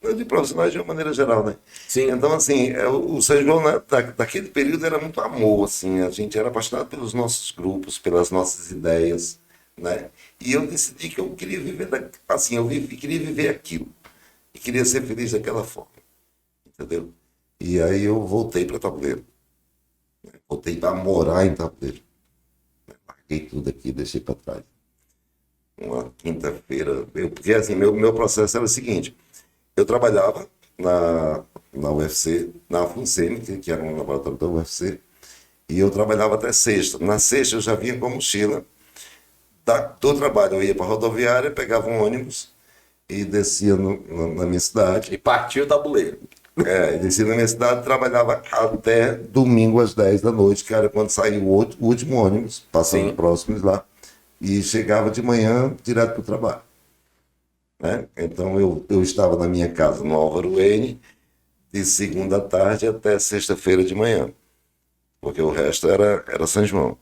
Né? De profissionais de uma maneira geral, né? Sim. Então, assim, o São João, né, daquele período era muito amor, assim. A gente era apaixonado pelos nossos grupos, pelas nossas ideias, né? E eu decidi que eu queria viver, queria viver aquilo. E queria ser feliz daquela forma. Entendeu? E aí eu voltei para Tabuleiro. Voltei para morar em Tabuleiro. Larguei tudo aqui, deixei para trás. Uma quinta-feira, porque assim, meu processo era o seguinte, eu trabalhava na UFC, na FUNSEMI, que era um laboratório da UFC, e eu trabalhava até sexta. Na sexta eu já vinha com a mochila do trabalho, eu ia para a rodoviária, pegava um ônibus e descia na minha cidade. E partiu o Tabuleiro. Descia na minha cidade, trabalhava até domingo às 10 da noite, que era quando saía o último ônibus, passando próximos lá, e chegava de manhã direto para o trabalho. né? Então eu estava na minha casa no Álvaro N, de segunda à tarde até sexta-feira de manhã, porque o resto era São João.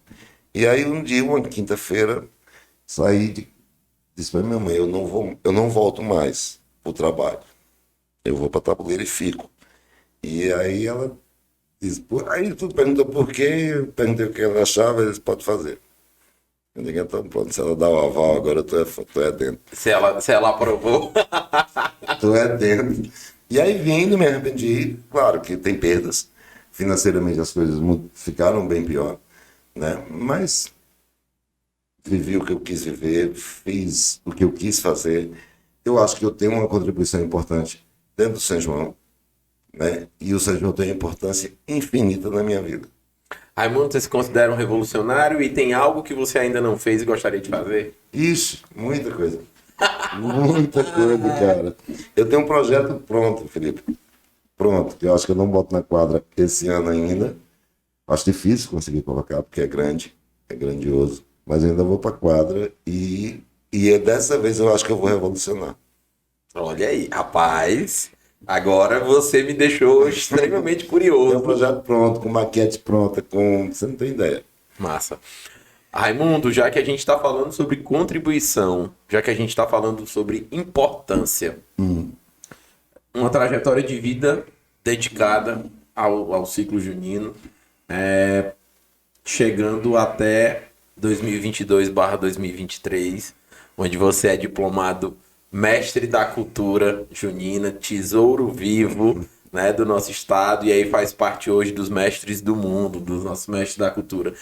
E aí um dia, uma quinta-feira, disse para minha mãe, eu não volto mais para o trabalho. Eu vou para Tabuleiro e fico. E aí ela disse, aí tu perguntou por quê, eu perguntei o que ela achava, eles pode fazer. Eu digo, então pronto, se ela dá o aval, agora tu é dentro. Se ela aprovou. Tu é dentro. E aí vindo, me arrependi. Claro que tem perdas. Financeiramente as coisas ficaram bem pior, né? Mas vivi o que eu quis viver, fiz o que eu quis fazer. Eu acho que eu tenho uma contribuição importante dentro do São João, né? E o São João tem uma importância infinita na minha vida. Raimundo, você se considera um revolucionário e tem algo que você ainda não fez e gostaria de fazer? Ixi, muita coisa. Muita coisa, cara. Eu tenho um projeto pronto, Felipe. Pronto, que eu acho que eu não boto na quadra esse ano ainda. Acho difícil conseguir colocar, porque é grande, é grandioso. Mas eu ainda vou pra quadra e dessa vez eu acho que eu vou revolucionar. Olha aí, rapaz. Agora você me deixou extremamente Tem um curioso. projeto pronto, com maquete pronta, com... Você não tem ideia. Massa. Raimundo, já que a gente está falando sobre contribuição, já que a gente está falando sobre importância, uma trajetória de vida dedicada ao ciclo junino, chegando até 2022/2023, onde você é diplomado mestre da cultura junina, tesouro vivo, né, do nosso estado, e aí faz parte hoje dos mestres do mundo, dos nossos mestres da cultura.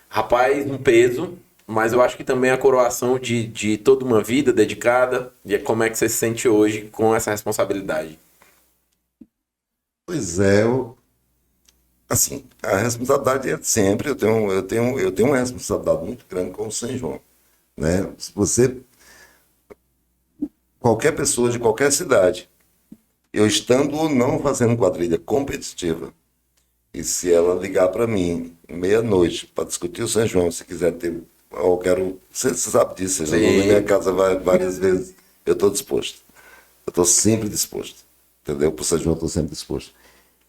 Rapaz, um peso, mas eu acho que também a coroação de toda uma vida dedicada. E como é que você se sente hoje com essa responsabilidade? Pois é, assim, a responsabilidade é sempre, eu tenho uma responsabilidade muito grande com o São João, né? Se qualquer pessoa de qualquer cidade, eu estando ou não fazendo quadrilha competitiva, e se ela ligar para mim meia-noite para discutir o São João, se quiser ter, eu quero, você sabe disso, você já vou na minha casa várias vezes, eu estou disposto. Eu estou sempre disposto, entendeu? Para o São João eu estou sempre disposto.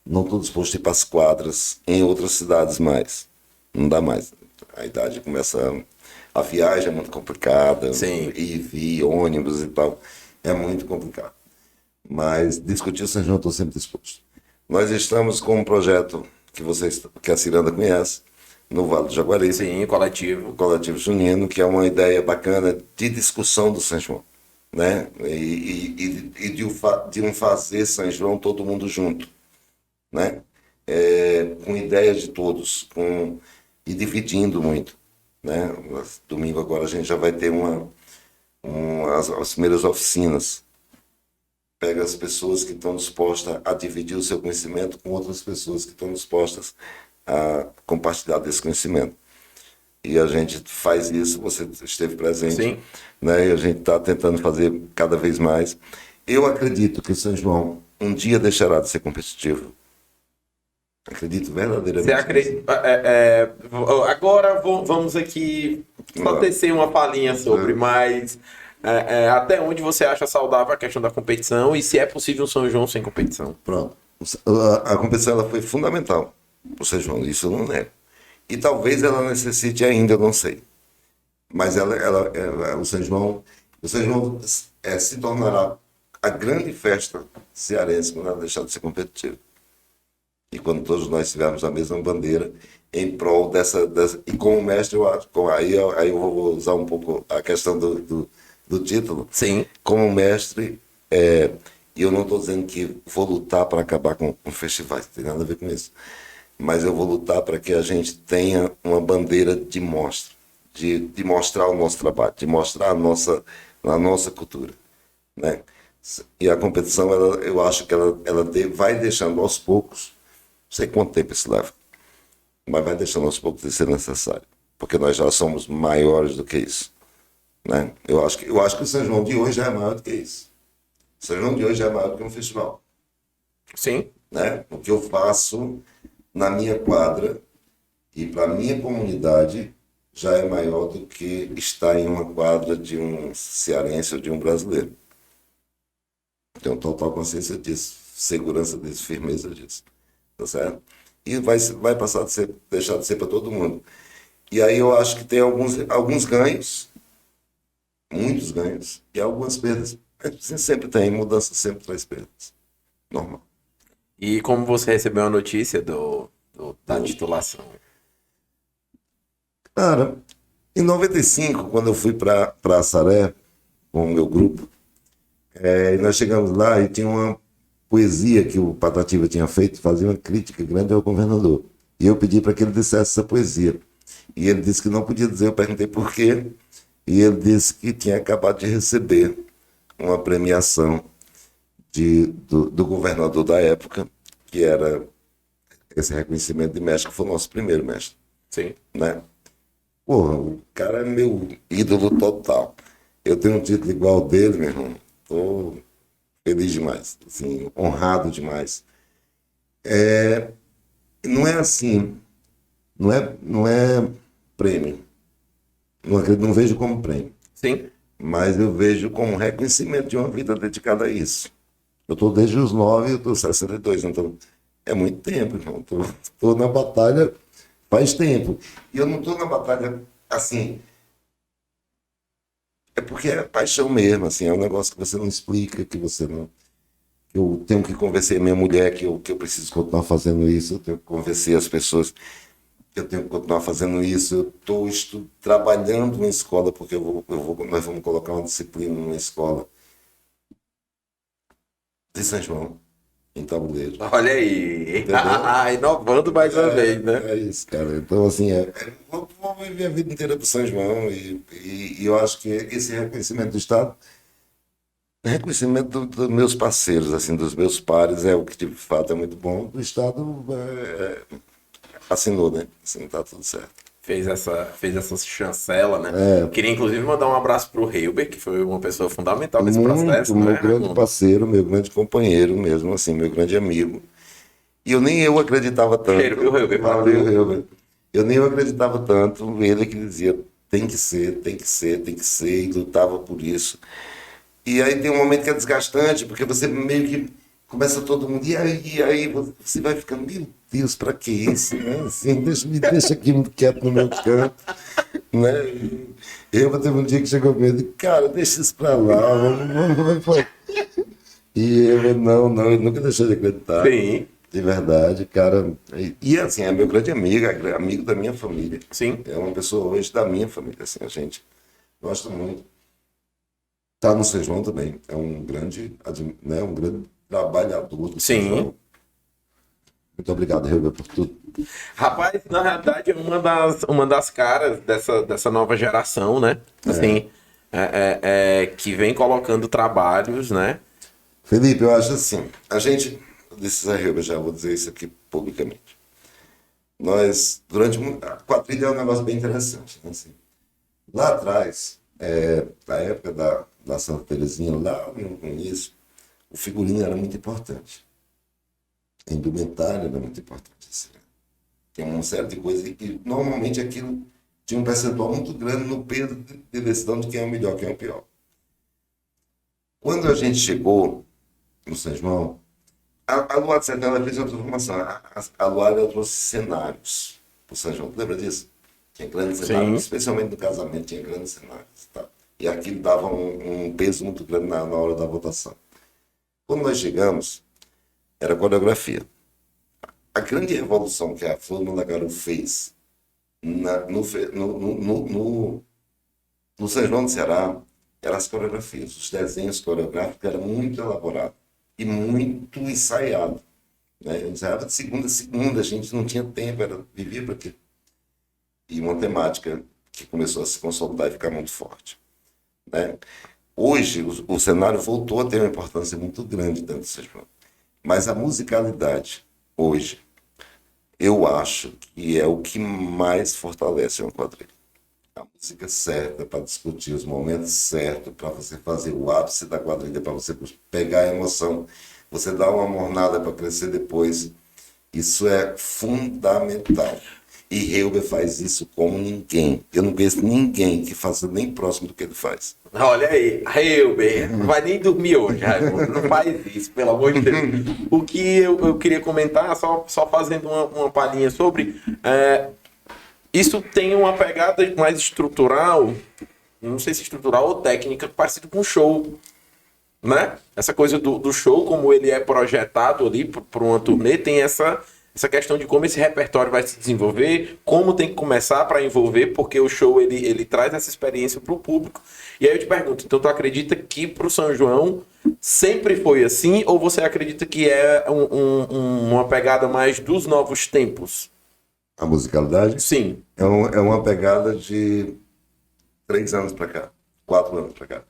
Não estou disposto a ir para as quadras em outras cidades mais. Não dá mais. A idade começa, a viagem é muito complicada, Sim. ir e vir, ônibus e tal, é muito complicado. Mas discutir o São João eu estou sempre disposto. Nós estamos com um projeto que a Ciranda conhece, no Vale do Jaguaribe. Sim, coletivo. O Coletivo Junino, que é uma ideia bacana de discussão do São João, né? E de um fazer São João todo mundo junto, né? Com ideias de todos, e dividindo muito, né? Domingo agora a gente já vai ter as primeiras oficinas. Pega as pessoas que estão dispostas a dividir o seu conhecimento com outras pessoas que estão dispostas a compartilhar desse conhecimento. E a gente faz isso, você esteve presente, Sim. né? E a gente está tentando fazer cada vez mais. Eu acredito que o São João um dia deixará de ser competitivo. Acredito verdadeiramente. Você acredita? Agora vamos aqui só tecer uma palhinha sobre, mas até onde você acha saudável a questão da competição e se é possível um São João sem competição? Pronto. A competição ela foi fundamental para o São João, isso eu não nego. E talvez ela necessite ainda, eu não sei. Mas o São João se tornará a grande festa cearense quando ela deixar de ser competitiva. E quando todos nós tivermos a mesma bandeira em prol dessa e como mestre, eu acho, aí eu vou usar um pouco a questão do título. Sim. Como mestre, eu não estou dizendo que vou lutar para acabar com festivais, não tem nada a ver com isso. Mas eu vou lutar para que a gente tenha uma bandeira de mostra, de mostrar o nosso trabalho, de mostrar a nossa cultura, né? E a competição, eu acho que ela vai deixando aos poucos, não sei quanto tempo isso leva, mas vai deixando aos poucos de ser necessário, porque nós já somos maiores do que isso, né? Eu acho que o São João de hoje já é maior do que isso. O São João de hoje já é maior do que um festival. Sim. Né? O que eu faço na minha quadra e para a minha comunidade já é maior do que estar em uma quadra de um cearense ou de um brasileiro. Tenho total consciência disso, segurança disso, firmeza disso. Tá certo? E vai passar de ser, deixar de ser para todo mundo. E aí eu acho que tem alguns ganhos, muitos ganhos, e algumas perdas. Você sempre tem, mudança sempre traz perdas. Normal. E como você recebeu a notícia da titulação? Cara, em 95, quando eu fui para Assaré, com o meu grupo, nós chegamos lá e tinha uma poesia que o Patativa tinha feito, fazia uma crítica grande ao governador. E eu pedi para que ele dissesse essa poesia. E ele disse que não podia dizer, eu perguntei por quê. E ele disse que tinha acabado de receber uma premiação do governador da época, que era esse reconhecimento de mestre, que foi o nosso primeiro mestre. Sim. Né? Porra, o cara é meu ídolo total. Eu tenho um título igual ao dele, meu irmão. Tô feliz demais, assim, honrado demais. Não é assim, não é prêmio. Não vejo como prêmio. Sim. Mas eu vejo como reconhecimento de uma vida dedicada a isso. Eu estou desde os 9, eu estou 62, então é muito tempo, irmão. Estou na batalha faz tempo. E eu não estou na batalha assim. É porque é paixão mesmo, assim, é um negócio que você não explica, que você não. Eu tenho que convencer a minha mulher que eu preciso continuar fazendo isso, eu tenho que convencer as pessoas que eu tenho que continuar fazendo isso. Eu estou trabalhando em escola, porque nós vamos colocar uma disciplina numa escola de São João, em Tabuleiro. Olha aí. Entendeu? Inovando mais uma vez, né? É isso, cara. Então, assim, vou viver a vida inteira pro São João e eu acho que esse reconhecimento do Estado, reconhecimento dos meus parceiros, assim, dos meus pares, é o que de fato é muito bom. Do Estado assinou, né? Assim, tá tudo certo. Fez essa chancela, né? É. Queria inclusive mandar um abraço pro Reiber, que foi uma pessoa fundamental nesse Muito, processo, meu né, grande Raimundo? parceiro, meu grande companheiro mesmo, assim, meu grande amigo. E nem eu acreditava tanto. Cheiro, viu, Reiber? Valeu, Reiber. Eu nem eu acreditava tanto, ele que dizia, tem que ser, tem que ser, tem que ser, e lutava por isso. E aí tem um momento que é desgastante, porque você meio que começa todo mundo, e aí você vai ficando, meu Deus, pra que isso? Né? Assim, me deixa aqui quieto no meu canto. Né? Eu teve um dia que chegou comigo, cara, deixa isso pra lá, vamos. E eu, não, ele nunca deixou de acreditar. Sim. De verdade, cara. E assim, é meu grande amigo, amigo da minha família. Sim. É uma pessoa hoje da minha família, assim, a gente gosta muito. Tá no São João também. É um grande, né, um grande trabalhador do São Sim. João. Muito obrigado, Helber, por tudo. Rapaz, na realidade, uma das caras dessa nova geração, né? Assim, que vem colocando trabalhos, né? Felipe, eu acho assim, a gente, desse Zé Helber, já vou dizer isso aqui publicamente. Nós, a quadrilha é um negócio bem interessante, né? Assim, lá atrás, na época da Santa Terezinha, lá no início, o figurino era muito importante. A indumentária era muito importante. Assim. Tem uma série de coisas que normalmente aquilo tinha um percentual muito grande no peso de decisão de quem é o melhor, quem é o pior. Quando a gente chegou no São João, a Luar de Sertão ela fez uma transformação. A Luar ela trouxe cenários para o São João. Lembra disso? Tinha grandes cenários, especialmente no casamento, tinha grandes cenários. Tá? E aquilo dava um peso muito grande na hora da votação. Quando nós chegamos, era coreografia. A grande revolução que a Flor Mandacaru fez no São João do Ceará eram as coreografias. Os desenhos coreográficos eram muito elaborados e muito ensaiados. Né? Ensaiava de segunda a segunda, a gente não tinha tempo, vivia para quê? E uma temática que começou a se consolidar e ficar muito forte. Né? Hoje, o cenário voltou a ter uma importância muito grande dentro do São João. Mas a musicalidade, hoje, eu acho que é o que mais fortalece uma quadrilha. A música certa para discutir os momentos certos, para você fazer o ápice da quadrilha, para você pegar a emoção, você dar uma mornada para crescer depois. Isso é fundamental. E Reuber faz isso como ninguém. Eu não conheço ninguém que faça nem próximo do que ele faz. Olha aí, Reuber, não vai nem dormir hoje, Raimundo. Não faz isso, pelo amor de Deus. O que eu queria comentar, só fazendo uma palhinha sobre, isso tem uma pegada mais estrutural, não sei se estrutural ou técnica, parecido com show, né? Essa coisa do show, como ele é projetado ali para uma turnê, tem essa questão de como esse repertório vai se desenvolver, como tem que começar para envolver, porque o show ele traz essa experiência para o público. E aí eu te pergunto, então tu acredita que para o São João sempre foi assim, ou você acredita que é uma pegada mais dos novos tempos? A musicalidade? Sim. É uma pegada de 3 anos para cá, 4 anos para cá,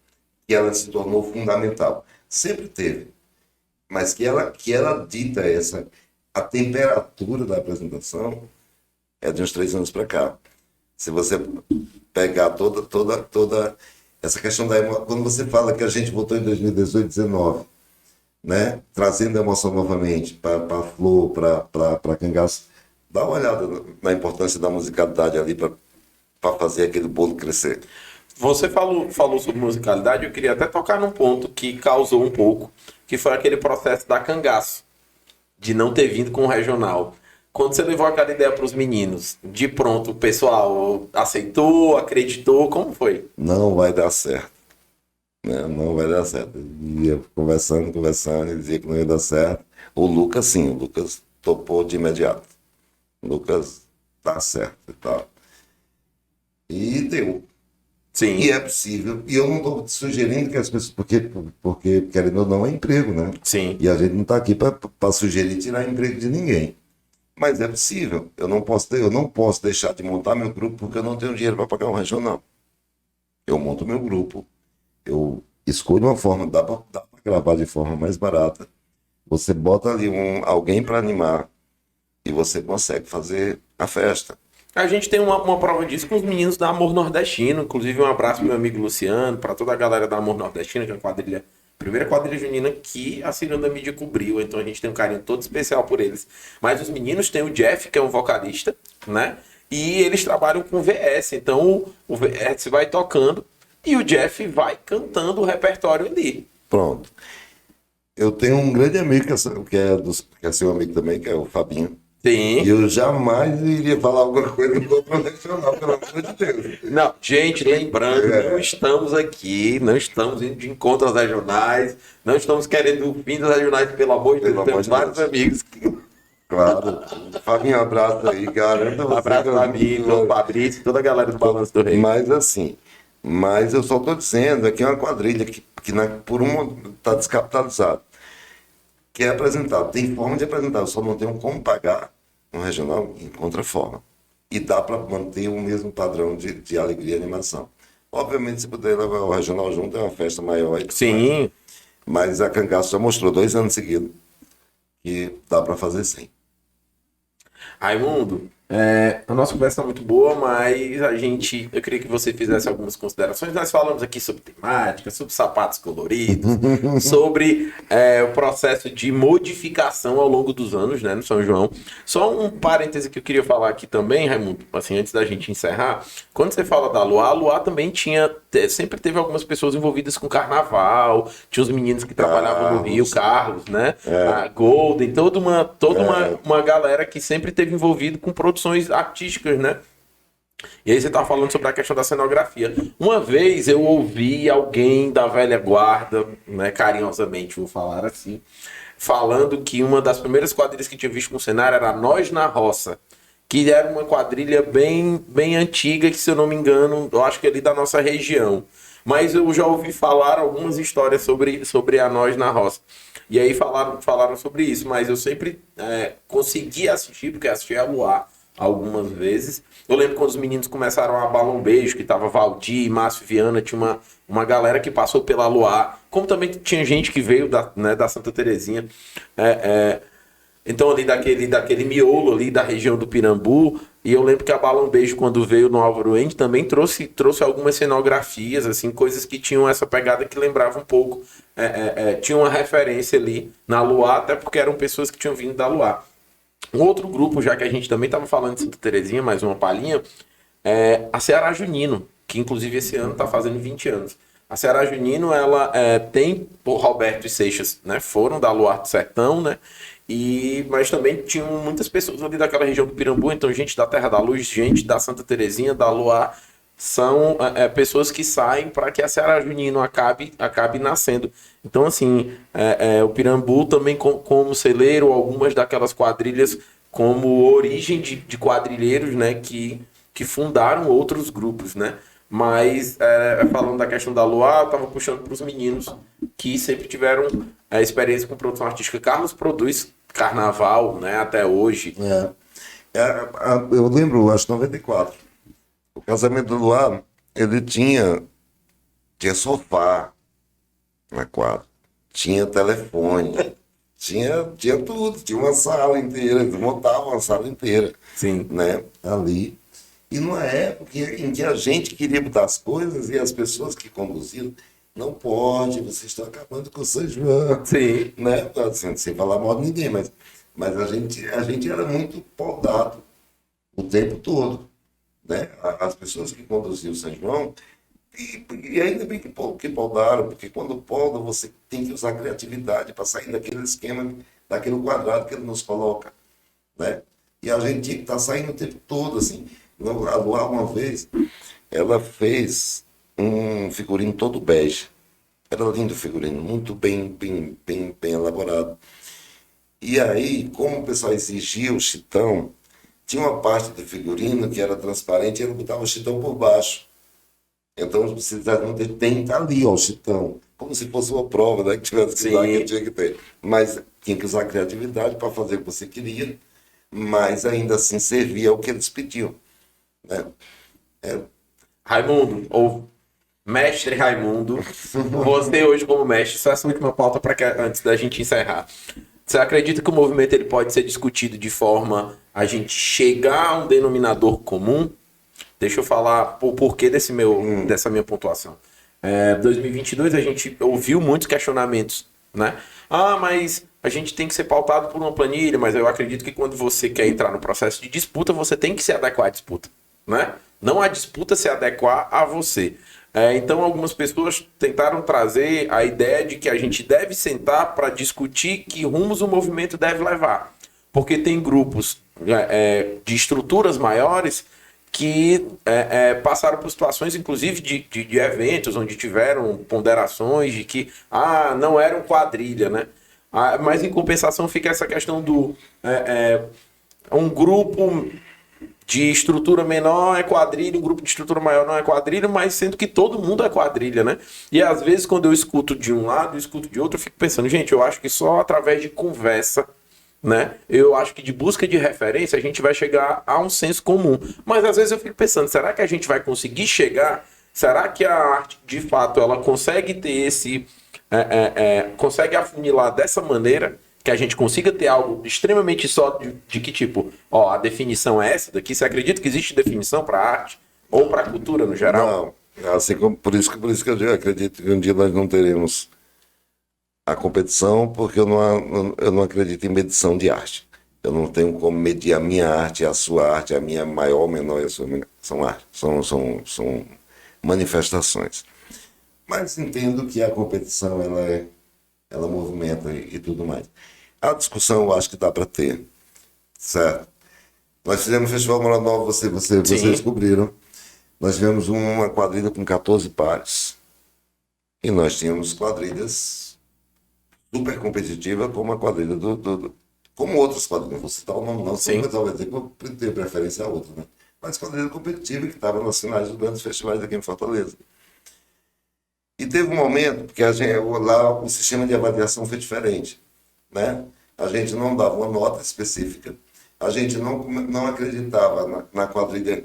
que ela se tornou fundamental. Sempre teve, mas que ela dita a temperatura da apresentação é de uns 3 anos para cá. Se você pegar toda essa questão da emoção, quando você fala que a gente voltou em 2018, 2019, né? Trazendo a emoção novamente para Flor, para Cangaço, dá uma olhada na importância da musicalidade ali para fazer aquele bolo crescer. Você falou sobre musicalidade, eu queria até tocar num ponto que causou um pouco, que foi aquele processo da Cangaço, de não ter vindo com o regional. Quando você levou aquela ideia para os meninos, de pronto o pessoal aceitou, acreditou, como foi? Não vai dar certo. Né? Não vai dar certo. Ia conversando, e dizia que não ia dar certo. O Lucas, sim, o Lucas topou de imediato. O Lucas dá certo e tal. E deu. Sim. E é possível. E eu não estou sugerindo que as pessoas... Porque querendo ou não, é emprego, né? Sim. E a gente não está aqui para sugerir tirar emprego de ninguém. Mas é possível. Eu não posso deixar de montar meu grupo porque eu não tenho dinheiro para pagar um regional. Eu monto meu grupo. Eu escolho uma forma, dá para gravar de forma mais barata. Você bota ali alguém para animar e você consegue fazer a festa. A gente tem uma prova disso com os meninos da Amor Nordestino. Inclusive, um abraço pro meu amigo Luciano, para toda a galera da Amor Nordestino, que é a primeira quadrilha junina que a Ciranda Mídia cobriu. Então a gente tem um carinho todo especial por eles. Mas os meninos têm o Jeff, que é um vocalista, né? E eles trabalham com VS. Então o VS vai tocando e o Jeff vai cantando o repertório ali. Pronto. Eu tenho um grande amigo que é seu amigo também, que é o Fabinho. Sim. E eu jamais iria falar alguma coisa do outro regional, pelo amor de Deus. Não, gente, lembrando, não estamos aqui, não estamos indo de encontro aos regionais, não estamos querendo o fim dos regionais, pelo amor de Deus. Temos vários amigos que... Claro. Fabinho, um abraço aí, garanto. Um abraço, Fabinho, Fabrício, toda a galera do Balanço do Rei. Mas assim, eu só estou dizendo que é uma quadrilha que por está descapitalizada. Que é apresentado, tem forma de apresentar, eu só não tenho como pagar um regional, encontra forma. E dá para manter o mesmo padrão de alegria e animação. Obviamente, se puder levar o regional junto, é uma festa maior. Aí, sim. Mas a Cangaço já mostrou 2 anos seguidos que dá para fazer sim. Raimundo, a nossa conversa é muito boa, mas eu queria que você fizesse algumas considerações. Nós falamos aqui sobre temática, sobre sapatos coloridos, sobre o processo de modificação ao longo dos anos, né, no São João. Só um parêntese que eu queria falar aqui também, Raimundo, assim, antes da gente encerrar. Quando você fala da Luar, a Luar também sempre teve algumas pessoas envolvidas com carnaval, tinha os meninos que trabalhavam no Rio, Carlos, né, a Golden, toda uma galera que sempre teve envolvido com produções artísticas, né? E aí você tá falando sobre a questão da cenografia. Uma vez eu ouvi alguém da velha guarda, né, carinhosamente vou falar assim, falando que uma das primeiras quadrilhas que tinha visto com cenário era Nós na Roça, que era uma quadrilha bem, bem antiga, que se eu não me engano, eu acho que é ali da nossa região. Mas eu já ouvi falar algumas histórias sobre a Nós na Roça. E aí falaram sobre isso, mas eu sempre consegui assistir, porque assisti a Luar algumas vezes. Eu lembro quando os meninos começaram a Bala um Beijo, que tava Valdir, Márcio Viana, tinha uma galera que passou pela Luar, como também tinha gente que veio da Santa Terezinha. Então ali daquele miolo ali da região do Pirambu, e eu lembro que a Bala um Beijo, quando veio no Álvaro End, também trouxe algumas cenografias, assim, coisas que tinham essa pegada que lembrava um pouco, tinha uma referência ali na Luar, até porque eram pessoas que tinham vindo da Luar. Um outro grupo, já que a gente também estava falando de Santa Terezinha, mais uma palhinha, é a Ceará Junino, que inclusive esse ano está fazendo 20 anos. A Ceará Junino, ela tem o Roberto e Seixas, né? Foram da Luar do Sertão, né? Mas também tinham muitas pessoas ali daquela região do Pirambu, então gente da Terra da Luz, gente da Santa Terezinha, da Luar, são pessoas que saem para que a Ceará Junino acabe nascendo. Então, assim, o Pirambu também como celeiro, algumas daquelas quadrilhas como origem de quadrilheiros, né, que fundaram outros grupos, né? Mas, falando da questão da Luar, eu estava puxando para os meninos que sempre tiveram experiência com produção artística. Carlos produz carnaval, né, até hoje. Eu lembro, acho que 94. O casamento do Luar, ele tinha sofá na quadra, tinha telefone, tinha tudo, tinha uma sala inteira, eles montavam uma sala inteira. Sim. Né, ali. E numa época em que a gente queria mudar as coisas e as pessoas que conduziram, não pode, vocês estão acabando com o São João. Sim. Né? Assim, sem falar mal de ninguém, mas a gente era muito podado o tempo todo. Né? As pessoas que conduziam o São João, e ainda bem que podaram, porque quando poda você tem que usar criatividade para sair daquele esquema, daquele quadrado que ele nos coloca. Né? E a gente tinha que estar saindo o tempo todo, assim. A Luar, uma vez, ela fez um figurino todo bege. Era lindo o figurino, muito bem elaborado. E aí, como o pessoal exigia o chitão, tinha uma parte do figurino que era transparente e ele botava o chitão por baixo. Então, você tem que estar ali, ó, o chitão. Como se fosse uma prova, né? Que tivesse que dar, que tinha que ter. Mas tinha que usar a criatividade para fazer o que você queria, mas ainda assim servia ao que eles pediam. Raimundo, ou mestre Raimundo, você hoje como mestre, só essa última pauta antes da gente encerrar. Você acredita que o movimento ele pode ser discutido de forma a gente chegar a um denominador comum? Deixa eu falar o porquê dessa minha pontuação. 2022 a gente ouviu muitos questionamentos, né? Mas a gente tem que ser pautado por uma planilha, mas eu acredito que quando você quer entrar no processo de disputa, você tem que se adequar à disputa, né? Não a disputa se adequar a você. Então algumas pessoas tentaram trazer a ideia de que a gente deve sentar para discutir que rumos o movimento deve levar. Porque tem grupos de estruturas maiores que passaram por situações, inclusive, de eventos onde tiveram ponderações de que não eram quadrilha, né? Mas em compensação fica essa questão do um grupo de estrutura menor é quadrilha, um grupo de estrutura maior não é quadrilha, mas sendo que todo mundo é quadrilha, né? E às vezes quando eu escuto de um lado, eu escuto de outro, eu fico pensando, gente, eu acho que só através de conversa, né? Eu acho que de busca de referência a gente vai chegar a um senso comum. Mas às vezes eu fico pensando, será que a gente vai conseguir chegar? Será que a arte, de fato, ela consegue ter esse... consegue afunilar dessa maneira que a gente consiga ter algo extremamente só de que tipo, a definição é essa daqui? Você acredita que existe definição para arte ou para a cultura no geral? Não, assim como, por isso que eu acredito que um dia nós não teremos a competição, porque eu não acredito em medição de arte. Eu não tenho como medir a minha arte, a sua arte, a minha maior, menor, a sua são arte, são manifestações. Mas entendo que a competição ela movimenta e tudo mais. A discussão eu acho que dá para ter, certo? Nós fizemos o Festival Moral Nova, vocês descobriram. Nós tivemos uma quadrilha com 14 pares. E nós tínhamos quadrilhas super competitivas, como a quadrilha como outras quadrilhas. Não vou citar o nome, não, mas talvez eu tenho preferência a outra, né? Mas quadrilha competitiva que estava nas finais dos grandes festivais aqui em Fortaleza. E teve um momento, porque lá o sistema de avaliação foi diferente, né? A gente não dava uma nota específica, a gente não acreditava na quadrilha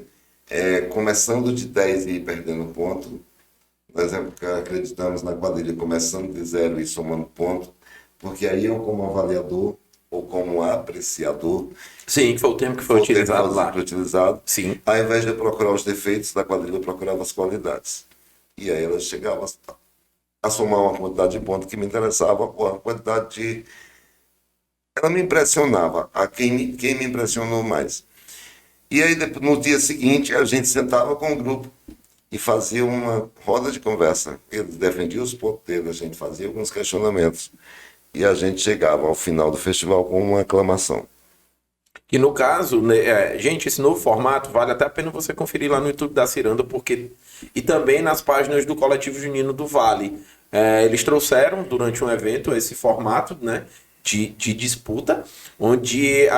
começando de 10 e ir perdendo ponto. Nós acreditamos na quadrilha começando de 0 e somando ponto, porque aí eu, como avaliador ou como apreciador... Sim, que foi o termo que foi utilizado lá. Sim. Ao invés de eu procurar os defeitos da quadrilha, eu procurava as qualidades. E aí ela chegava a somar uma quantidade de pontos que me interessava, ou a quantidade ela me impressionava. Quem me impressionou mais? E aí, no dia seguinte, a gente sentava com o grupo e fazia uma roda de conversa. Eles defendiam os pontos deles, a gente fazia alguns questionamentos. E a gente chegava ao final do festival com uma aclamação. Que no caso, né, gente, esse novo formato vale até a pena você conferir lá no YouTube da Ciranda, porque e também nas páginas do Coletivo Junino do Vale. Eles trouxeram durante um evento esse formato, né, de disputa, onde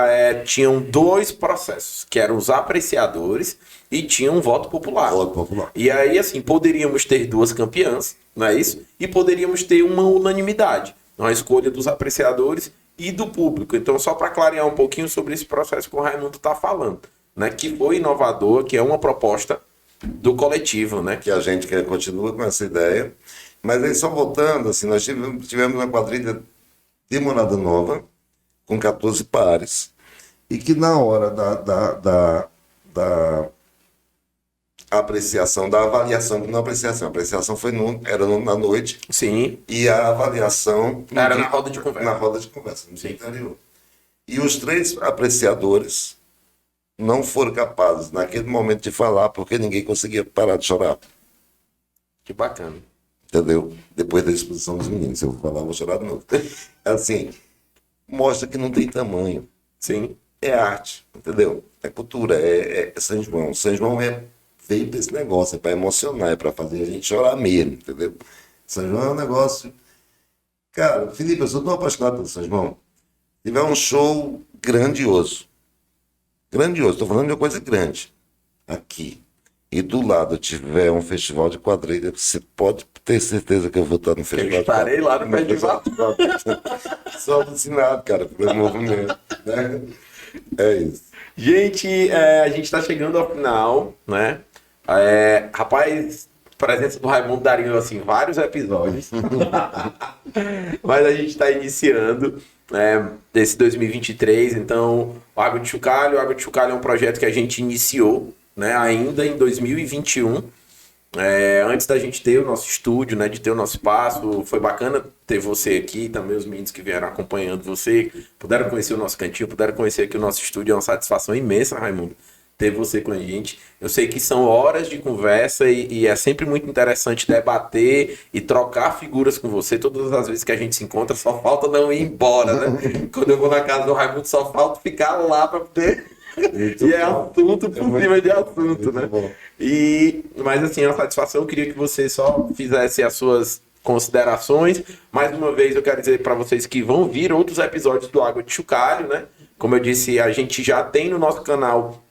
tinham dois processos, que eram os apreciadores e tinha um voto popular. Voto popular. E aí, assim, poderíamos ter duas campeãs, não é isso? E poderíamos ter uma unanimidade na escolha dos apreciadores e do público. Então, só para clarear um pouquinho sobre esse processo que o Raimundo está falando, né? Que foi inovador, que é uma proposta do coletivo, né? Que a gente continua com essa ideia. Mas aí, só voltando, assim, nós tivemos uma quadrilha de Morada Nova, com 14 pares, e que na hora da apreciação, da avaliação, não apreciação, a apreciação foi era na noite. Sim. E a avaliação era na roda de conversa. Na roda de conversa, no dia anterior. E os 3 apreciadores não foram capazes, naquele momento, de falar, porque ninguém conseguia parar de chorar. Que bacana. Entendeu? Depois da exposição dos meninos. Se eu vou falar, eu vou chorar de novo. Assim, mostra que não tem tamanho. Sim. É arte, entendeu? É cultura, é São João. São João veio para esse negócio, é para emocionar, é para fazer a gente chorar mesmo, entendeu? São João é um negócio... Cara, Felipe, eu sou tão apaixonado pelo São João. Se tiver um show grandioso, estou falando de uma coisa grande, aqui, e do lado tiver um festival de quadrilha, você pode ter certeza que eu vou estar no festival. Eu estarei lá no festival. Sou alucinado, cara, pelo movimento, né? É isso. Gente, a gente está chegando ao final, né? Rapaz, a presença do Raimundo daria, assim, vários episódios. Mas a gente está iniciando esse 2023, então o Água de Chocalho é um projeto que a gente iniciou, né, ainda em 2021, antes da gente ter o nosso estúdio, né, de ter o nosso espaço. Foi bacana ter você aqui, também os meninos que vieram acompanhando você, puderam conhecer o nosso cantinho, puderam conhecer aqui o nosso estúdio. É uma satisfação imensa, Raimundo, ter você com a gente. Eu sei que são horas de conversa e é sempre muito interessante debater e trocar figuras com você. Todas as vezes que a gente se encontra, só falta não ir embora, né? Quando eu vou na casa do Raimundo, só falta ficar lá para poder... E é assunto por cima de assunto, né? Mas assim, é uma satisfação. Eu queria que você só fizesse as suas considerações. Mais uma vez, eu quero dizer para vocês que vão vir outros episódios do Água de Chocalho, né? Como eu disse, a gente já tem no nosso canal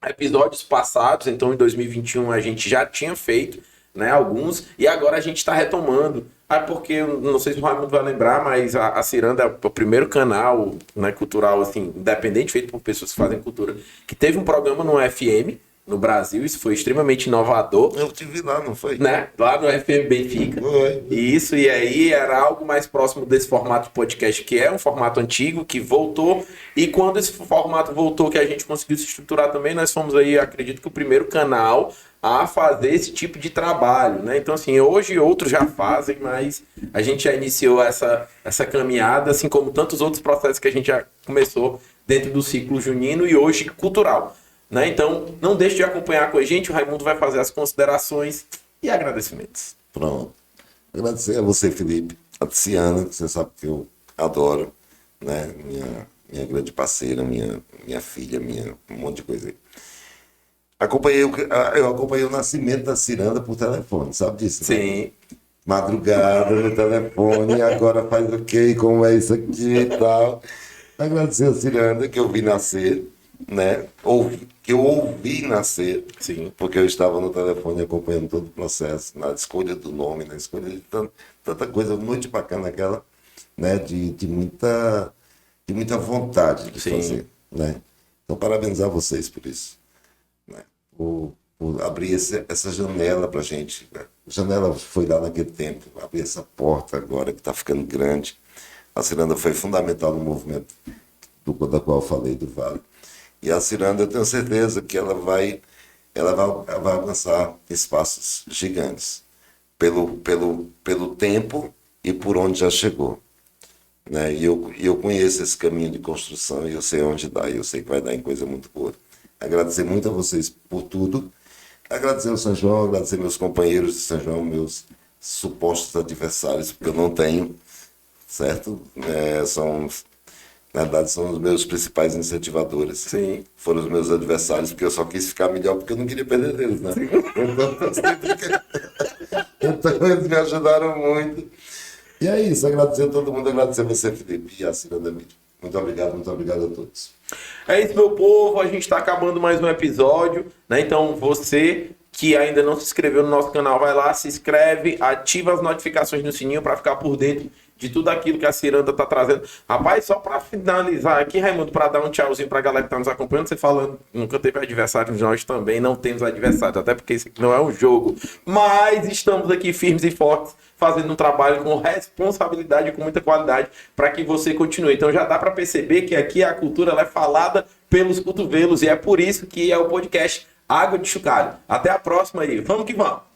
episódios passados. Então, em 2021, a gente já tinha feito, né, alguns. E agora a gente está retomando. Porque, não sei se o Raimundo vai lembrar, mas a Ciranda é o primeiro canal, né, cultural, assim, independente, feito por pessoas que fazem cultura, que teve um programa no FM, no Brasil. Isso foi extremamente inovador. Eu estive lá, não foi? Né? Lá no FM Benfica. Foi. Isso, e aí era algo mais próximo desse formato de podcast, que é um formato antigo, que voltou. E quando esse formato voltou, que a gente conseguiu se estruturar também, nós fomos aí, acredito que o primeiro canal a fazer esse tipo de trabalho, né? Então, assim, hoje outros já fazem, mas a gente já iniciou essa caminhada, assim como tantos outros processos que a gente já começou dentro do ciclo junino e hoje cultural, né? Então, não deixe de acompanhar com a gente. O Raimundo vai fazer as considerações e agradecimentos. Pronto. Agradecer a você, Felipe, a Tiziana, que você sabe que eu adoro, né? Minha grande parceira, minha filha, um monte de coisa aí. Eu acompanhei o nascimento da Ciranda por telefone, sabe disso? Sim. Né? Madrugada no telefone, agora faz o quê? Como é isso aqui e tal. Agradecer a Ciranda, que eu vi nascer, né? Que eu ouvi nascer. Sim. Porque eu estava no telefone acompanhando todo o processo, na escolha do nome, na escolha de tanta coisa muito bacana aquela, né? De muita vontade de fazer, né? Então, parabenizar vocês por isso. Por abrir essa janela para a gente. A janela foi lá naquele tempo, abrir essa porta agora que está ficando grande. A Ciranda foi fundamental no movimento da qual eu falei, do Vale. E a Ciranda, eu tenho certeza que ela vai alcançar espaços gigantes pelo tempo e por onde já chegou. né? E eu conheço esse caminho de construção e eu sei onde dá, e eu sei que vai dar em coisa muito boa. Agradecer muito a vocês por tudo. Agradecer ao São João, agradecer meus companheiros de São João, meus supostos adversários, porque eu não tenho, certo? Na verdade, são os meus principais incentivadores. Sim. Foram os meus adversários, porque eu só quis ficar melhor, porque eu não queria perder deles, né? Então, eles me ajudaram muito. E é isso, agradecer a todo mundo, agradecer a você, Felipe, e a Ciranda Mídia. Muito obrigado a todos. É isso, meu povo, a gente está acabando mais um episódio, né? Então, você que ainda não se inscreveu no nosso canal, vai lá, se inscreve, ativa as notificações no sininho para ficar por dentro de tudo aquilo que a Ciranda tá trazendo. Rapaz, só para finalizar aqui, Raimundo, para dar um tchauzinho para a galera que tá nos acompanhando, você falando, nunca teve adversário, nós também não temos adversários, até porque isso aqui não é um jogo. Mas estamos aqui firmes e fortes, fazendo um trabalho com responsabilidade e com muita qualidade para que você continue. Então já dá para perceber que aqui a cultura ela é falada pelos cotovelos e é por isso que é o podcast Água de Chocalho. Até a próxima aí. Vamos que vamos!